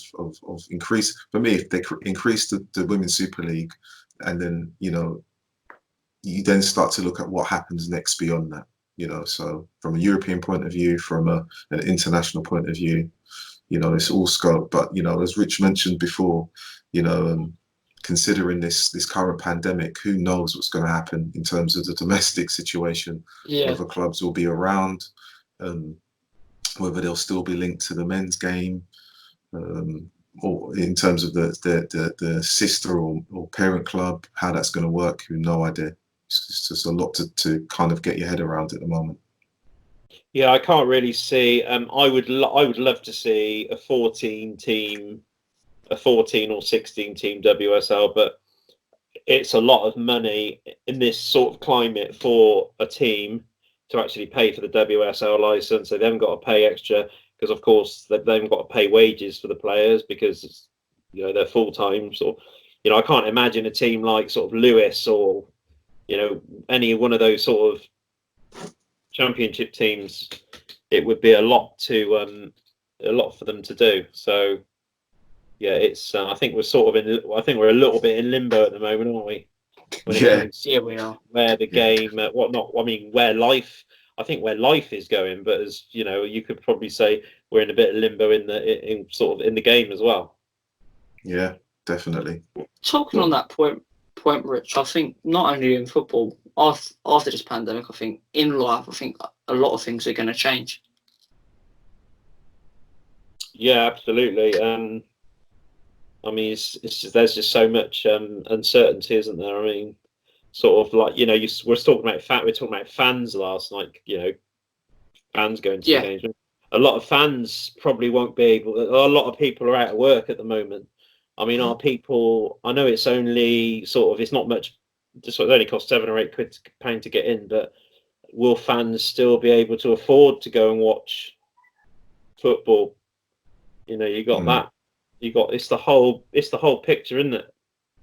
increase, for me, if they increase the Women's Super League, and then you then start to look at what happens next beyond that. So from a European point of view, from an international point of view, it's all scope. But as Rich mentioned before, considering this current pandemic, who knows what's going to happen in terms of the domestic situation, whether clubs will be around, whether they'll still be linked to the men's game, or in terms of the sister or parent club, how that's going to work, we have no idea. It's just a lot to kind of get your head around at the moment. Yeah, I can't really see. I would love to see a 14 or 16 team WSL, but it's a lot of money in this sort of climate for a team to actually pay for the WSL license. So they haven't got to pay extra, because of course they've got to pay wages for the players, because they're full time. So I can't imagine a team like sort of Lewis or any one of those sort of championship teams. It would be a lot for them to do. So yeah, it's. I think we're sort of in. I think we're a little bit in limbo at the moment, aren't we? When it Yeah. comes Yeah, we are. where the game, what not? I mean, where life. I think where life is going, but as you know, you could probably say we're in a bit of limbo in sort of in the game as well. Yeah, definitely. Talking on that point, Rich, I think not only in football, after this pandemic, I think in life, I think a lot of things are going to change. Yeah, absolutely. I mean, there's just so much uncertainty, isn't there? I mean, sort of like we're talking about fans last night. You know, fans going to the games. A lot of fans probably won't be able. A lot of people are out of work at the moment. I mean, our people. I know it's only sort of. It's not much. Just it only costs £7 or £8 to get in, but will fans still be able to afford to go and watch football? You know, you got that. You got it's the whole picture, isn't it?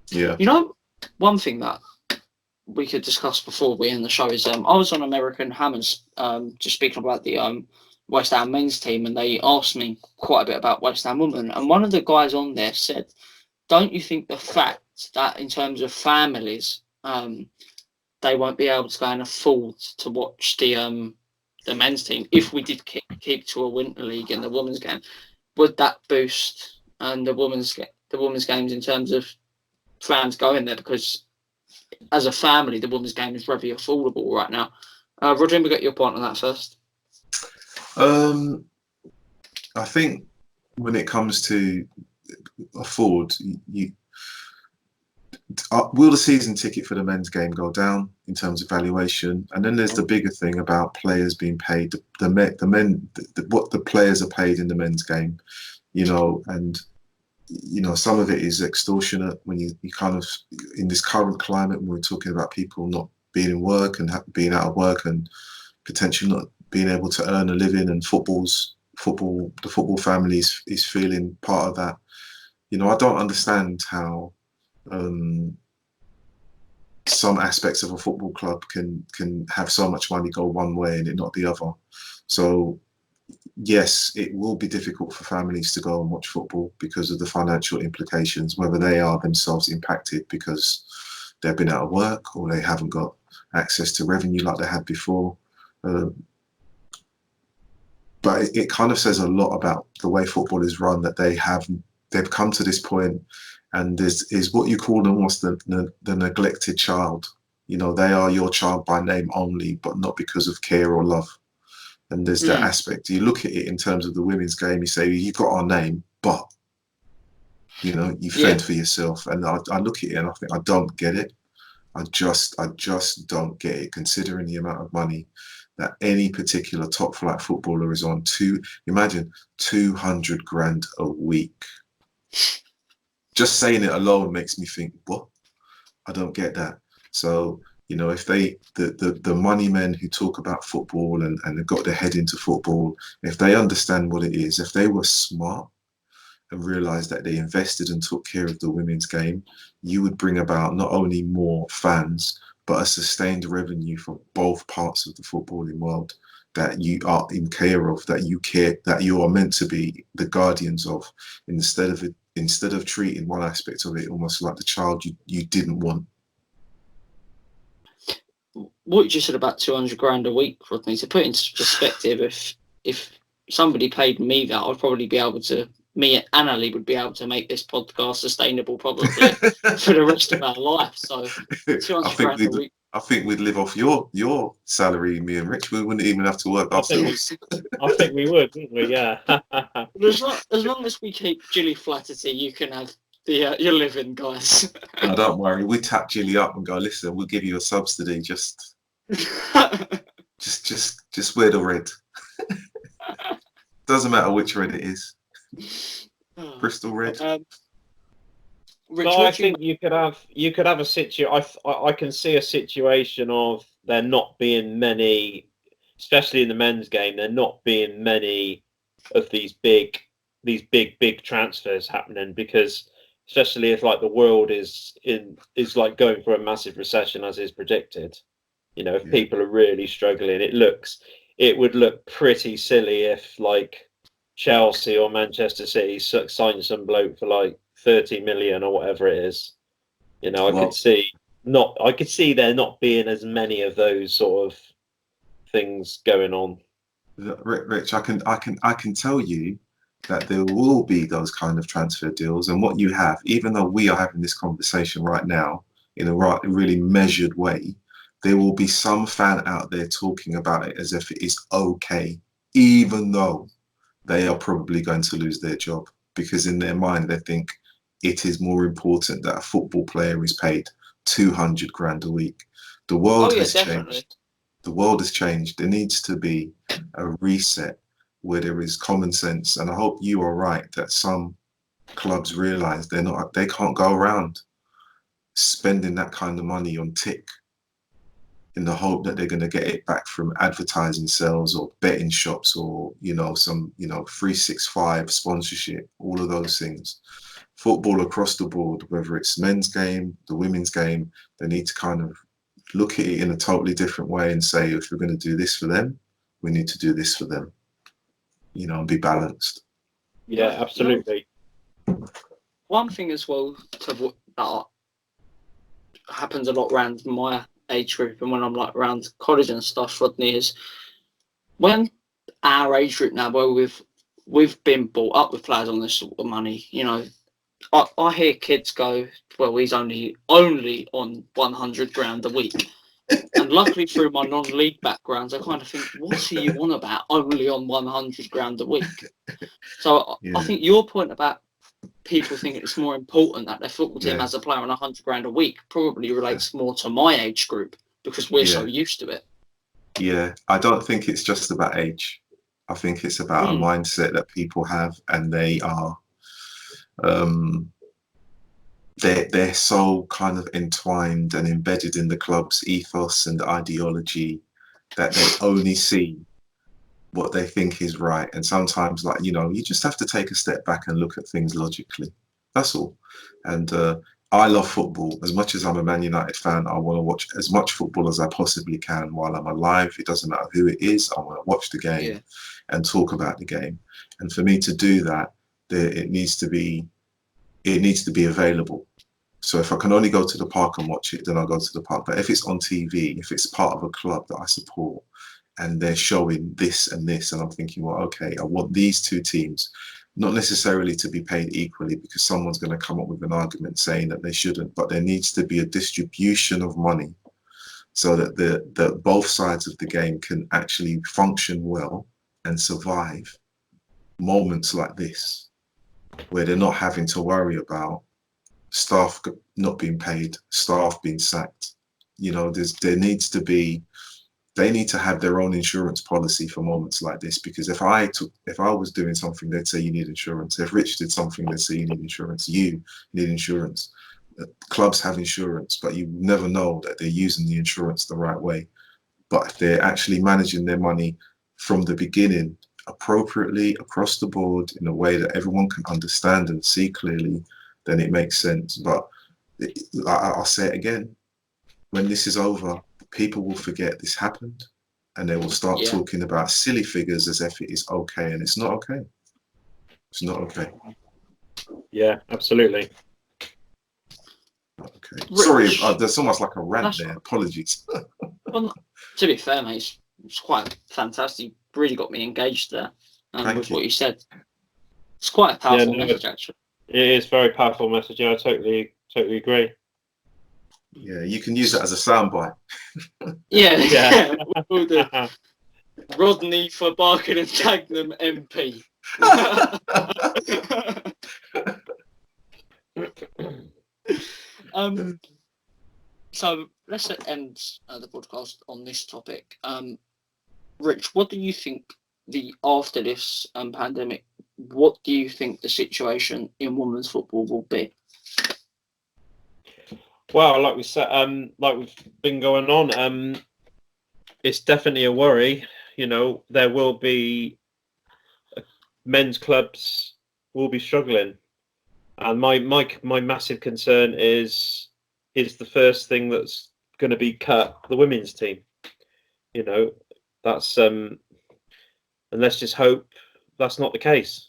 Yeah. You know, one thing that we could discuss before we end the show is I was on American Hammers just speaking about the West Ham men's team, and they asked me quite a bit about West Ham women, and one of the guys on there said, don't you think the fact that in terms of families they won't be able to go and afford to watch the men's team if we did keep to a winter league in the women's game, would that boost the women's games in terms of fans going there? Because as a family, the women's game is very affordable right now. Rodney, we got your point on that first. I think when it comes to afford, will the season ticket for the men's game go down in terms of valuation? And then there's the bigger thing about players being paid. What the players are paid in the men's game, you know, and you know, some of it is extortionate when you kind of in this current climate when we're talking about people not being in work and being out of work and potentially not being able to earn a living, and the football family is feeling part of that. You know, I don't understand how some aspects of a football club can have so much money go one way and it not the other. So yes, it will be difficult for families to go and watch football because of the financial implications, whether they are themselves impacted because they've been out of work or they haven't got access to revenue like they had before. But it kind of says a lot about the way football is run, that they've come to this point, and is what you call almost the neglected child. You know, they are your child by name only, but not because of care or love. And there's that aspect. You look at it in terms of the women's game, you say, you've got our name, but, you know, you fend for yourself. And I look at it and I think, I don't get it. I just don't get it, considering the amount of money that any particular top flight footballer is on. Imagine 200 grand a week. Just saying it alone makes me think, what? I don't get that. So, you know, if the money men who talk about football and they've got their head into football, if they understand what it is, if they were smart and realized that they invested and took care of the women's game, you would bring about not only more fans, but a sustained revenue from both parts of the footballing world that you are in care of, that you are meant to be the guardians of, instead of treating one aspect of it almost like the child you didn't want. What you just said about 200 grand a week, Rodney, to put into perspective, if somebody paid me that, I'd probably be able to, me and Ali would be able to make this podcast sustainable probably for the rest of our life. So 200 grand a week. I think we'd live off your salary, me and Rich. We wouldn't even have to work ourselves. I think we would, wouldn't we? Yeah. As long as we keep Gilly Flatterty, you can have your living, guys. No, don't worry. We tap Gilly up and go, listen, we'll give you a subsidy. Just wear the red. Doesn't matter which red it is. Bristol red. Rich, I think you could have a situation. I can see a situation of there not being many, especially in the men's game, there not being many of these big transfers happening, because especially if like the world is like going for a massive recession as is predicted, you know, if people are really struggling, it would look pretty silly if like Chelsea or Manchester City sign some bloke for like 30 million or whatever it is. You know, I could see there not being as many of those sort of things going on. Rich, I can tell you that there will be those kind of transfer deals, and what you have, even though we are having this conversation right now in a really measured way, there will be some fan out there talking about it as if it is okay, even though they are probably going to lose their job, because in their mind they think it is more important that a football player is paid 200 grand a week. The world has changed. The world has changed. There needs to be a reset where there is common sense, and I hope you are right that some clubs realize they can't go around spending that kind of money on tick in the hope that they're going to get it back from advertising sales or betting shops or some 365 sponsorship, all of those things. Football across the board, whether it's men's game, the women's game, they need to kind of look at it in a totally different way and say, if we're going to do this for them, we need to do this for them, and be balanced. Yeah, absolutely. One thing as well that happens a lot around my age group and when I'm like around college and stuff, Rodney, is when our age group now, where we've been brought up with players on this sort of money, I hear kids go, well, he's only on 100 grand a week. And luckily through my non-league backgrounds, I kind of think, what are you on about, only on 100 grand a week? So I think your point about people thinking it's more important that their football team has a player on 100 grand a week probably relates more to my age group because we're so used to it. Yeah, I don't think it's just about age. I think it's about a mindset that people have, and they are they're so kind of entwined and embedded in the club's ethos and ideology that they only see what they think is right. And sometimes, you just have to take a step back and look at things logically. That's all. And I love football. As much as I'm a Man United fan, I want to watch as much football as I possibly can while I'm alive. It doesn't matter who it is. I want to watch the game and talk about the game. And for me to do that, it needs to be available. So if I can only go to the park and watch it, then I'll go to the park. But if it's on TV, if it's part of a club that I support, and they're showing this and this, and I'm thinking, well, okay, I want these two teams not necessarily to be paid equally, because someone's going to come up with an argument saying that they shouldn't, but there needs to be a distribution of money so that the both sides of the game can actually function well and survive moments like this, where they're not having to worry about staff not being paid, staff being sacked. They need to have their own insurance policy for moments like this, because if I was doing something, they'd say you need insurance. If Rich did something, they'd say you need insurance. You need insurance. Clubs have insurance, but you never know that they're using the insurance the right way. But if they're actually managing their money from the beginning appropriately across the board in a way that everyone can understand and see clearly, then it makes sense. But I'll say it again, when this is over, people will forget this happened, and they will start talking about silly figures as if it is okay, and it's not okay. It's not okay. Yeah, absolutely. Okay. Sorry, there's almost like a rant there. Apologies. Well, to be fair, mate, it's quite fantastic. Really got me engaged there with what you said. It's quite a powerful message, actually. It is a very powerful message. Yeah, I totally agree. Yeah, you can use that as a soundbite. Yeah. We'll do. Rodney for Barking and Dagenham MP. So let's end the podcast on this topic. Rich, what do you think after this pandemic? What do you think the situation in women's football will be? Well, like we said, like we've been going on, it's definitely a worry. There will be men's clubs will be struggling, and my massive concern is the first thing that's going to be cut, the women's team. That's and let's just hope that's not the case.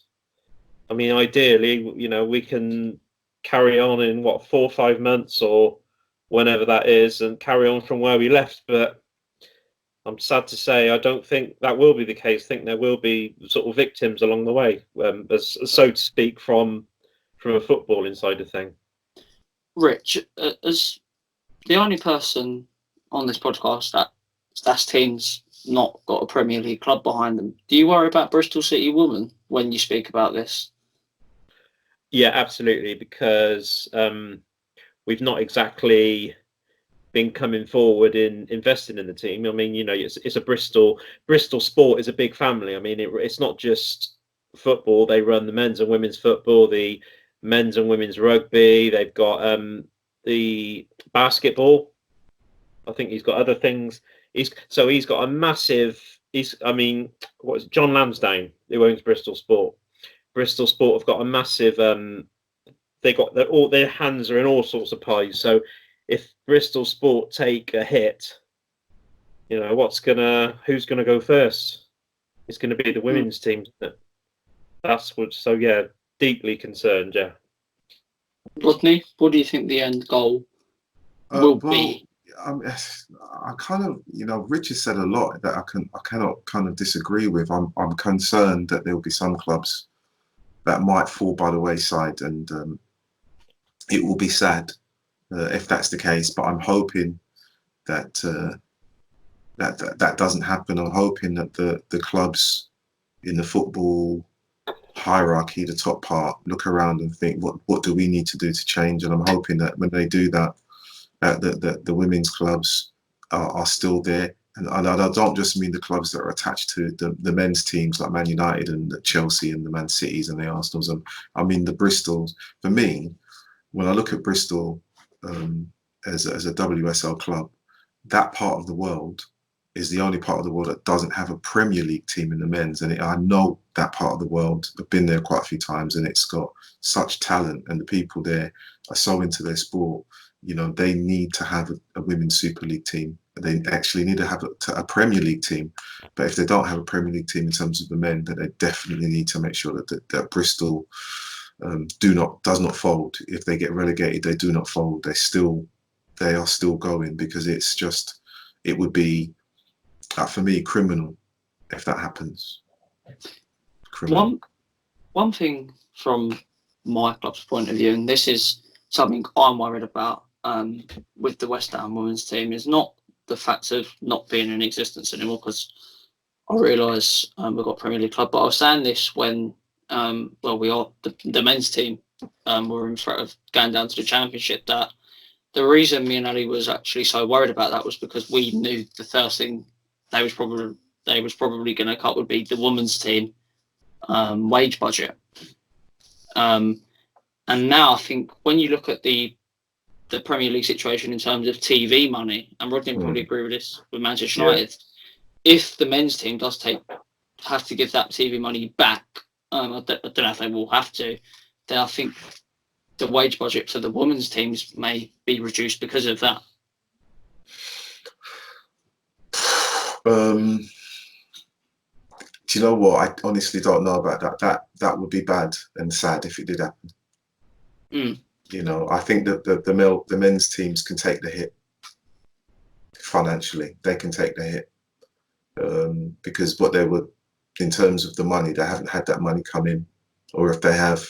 I mean, ideally, we can carry on in 4 or 5 months or whenever that is, and carry on from where we left. But I'm sad to say I don't think that will be the case. I think there will be sort of victims along the way, as so to speak, from a footballing side of thing. Rich, as the only person on this podcast that's team's not got a Premier League club behind them, do you worry about Bristol City Women when you speak about this? Yeah, absolutely, because we've not exactly been coming forward in investing in the team. I mean, it's a Bristol Sport is a big family. I mean, it's not just football. They run the men's and women's football, the men's and women's rugby. They've got the basketball. I think he's got other things. He's got a massive. What is it? John Lansdowne, who owns Bristol Sport. Bristol Sport have got a massive. All their hands are in all sorts of pies. So if Bristol Sport take a hit, who's gonna go first? It's going to be the women's team. That's what. So yeah, deeply concerned. Yeah. Rodney, what do you think the end goal will be? I kind of, Rich has said a lot that I cannot kind of disagree with. I'm concerned that there will be some clubs that might fall by the wayside, and it will be sad if that's the case. But I'm hoping that that doesn't happen. I'm hoping that the clubs in the football hierarchy, the top part, look around and think, what do we need to do to change? And I'm hoping that when they do that, the women's clubs are still there. And I don't just mean the clubs that are attached to the men's teams like Man United and the Chelsea and the Man Cities and the Arsenals. I mean the Bristols. For me, when I look at Bristol as a WSL club, that part of the world is the only part of the world that doesn't have a Premier League team in the men's. And I know that part of the world. I've been there quite a few times, and it's got such talent, and the people there are so into their sport. They need to have a women's Super League team. They actually need to have a Premier League team. But if they don't have a Premier League team in terms of the men, then they definitely need to make sure that Bristol does not fold. If they get relegated, they do not fold. They are still going, because it would be, for me, criminal if that happens. Criminal. One thing from my club's point of view, and this is something I'm worried about with the West Ham women's team, is not the fact of not being in existence anymore, because I realise we've got a Premier League club, but I was saying this when we are the men's team were in threat of going down to the Championship, that the reason me and Ali was actually so worried about that was because we knew the first thing they was probably going to cut would be the women's team wage budget. And now I think when you look at the Premier League situation in terms of TV money, and Rodney will probably agree with this with Manchester United, if the men's team does have to give that TV money back, I don't know if they will have to, then I think the wage budget for the women's teams may be reduced because of that. Do you know what? I honestly don't know about that. That would be bad and sad if it did happen. I think that the men's teams can take the hit financially. They can take the hit because what they were, in terms of the money, they haven't had that money come in, or if they have,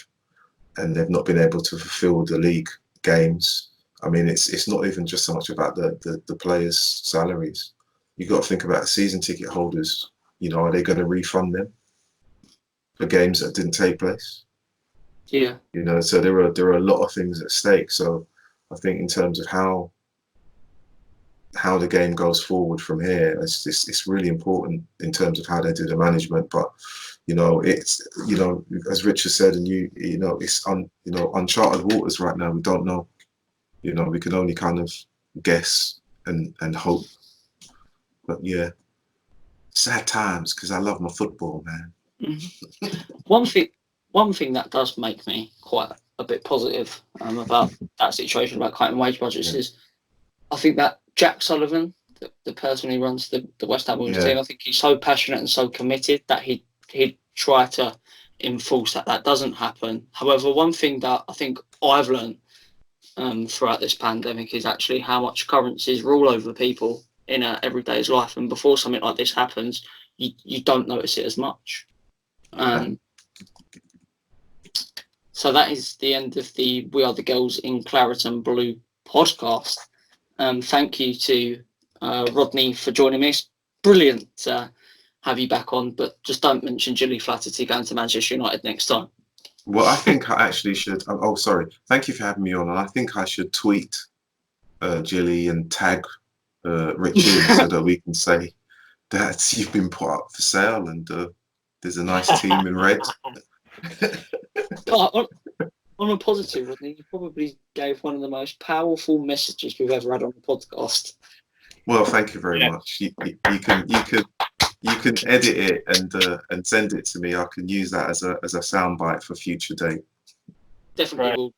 and they've not been able to fulfill the league games. I mean, it's not even just so much about the players' salaries. You've got to think about season ticket holders. Are they going to refund them for games that didn't take place? Yeah. So there are a lot of things at stake. So I think in terms of how the game goes forward from here, it's really important in terms of how they do the management. But it's as Richard said, and it's uncharted waters right now. We don't know. We can only kind of guess and hope. But yeah, sad times, because I love my football, man. Mm-hmm. One thing that does make me quite a bit positive about that situation, about cutting wage budgets, is I think that Jack Sullivan, the person who runs the West Ham women's team, I think he's so passionate and so committed that he'd try to enforce that doesn't happen. However, one thing that I think I've learned throughout this pandemic is actually how much currencies rule over people in our everyday's life. And before something like this happens, you don't notice it as much. So that is the end of the We Are the Girls in Claret and Blue podcast. Thank you to Rodney for joining me. It's brilliant to have you back on, but just don't mention Gilly Flatterty going to Manchester United next time. Well, I think I actually should. Oh, sorry. Thank you for having me on. And I think I should tweet Gilly and tag Richard so that we can say that you've been put up for sale and there's a nice team in red. On a positive, Rodney, you probably gave one of the most powerful messages we've ever had on the podcast. Well, thank you very much. You can edit it and send it to me. I can use that as a soundbite for future date. Definitely will.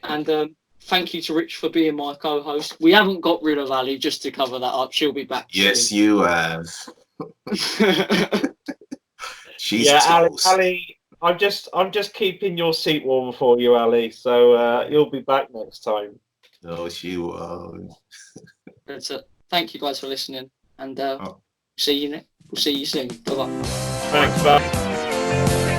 And thank you to Rich for being my co-host. We haven't got rid of Ali, just to cover that up. She'll be back. Yes, soon. you have. She's Ali, I'm just keeping your seat warm for you, Ali. So you'll be back next time. No, she won't. That's it. Thank you guys for listening, and we'll see you soon. Bye bye. Thanks, bye.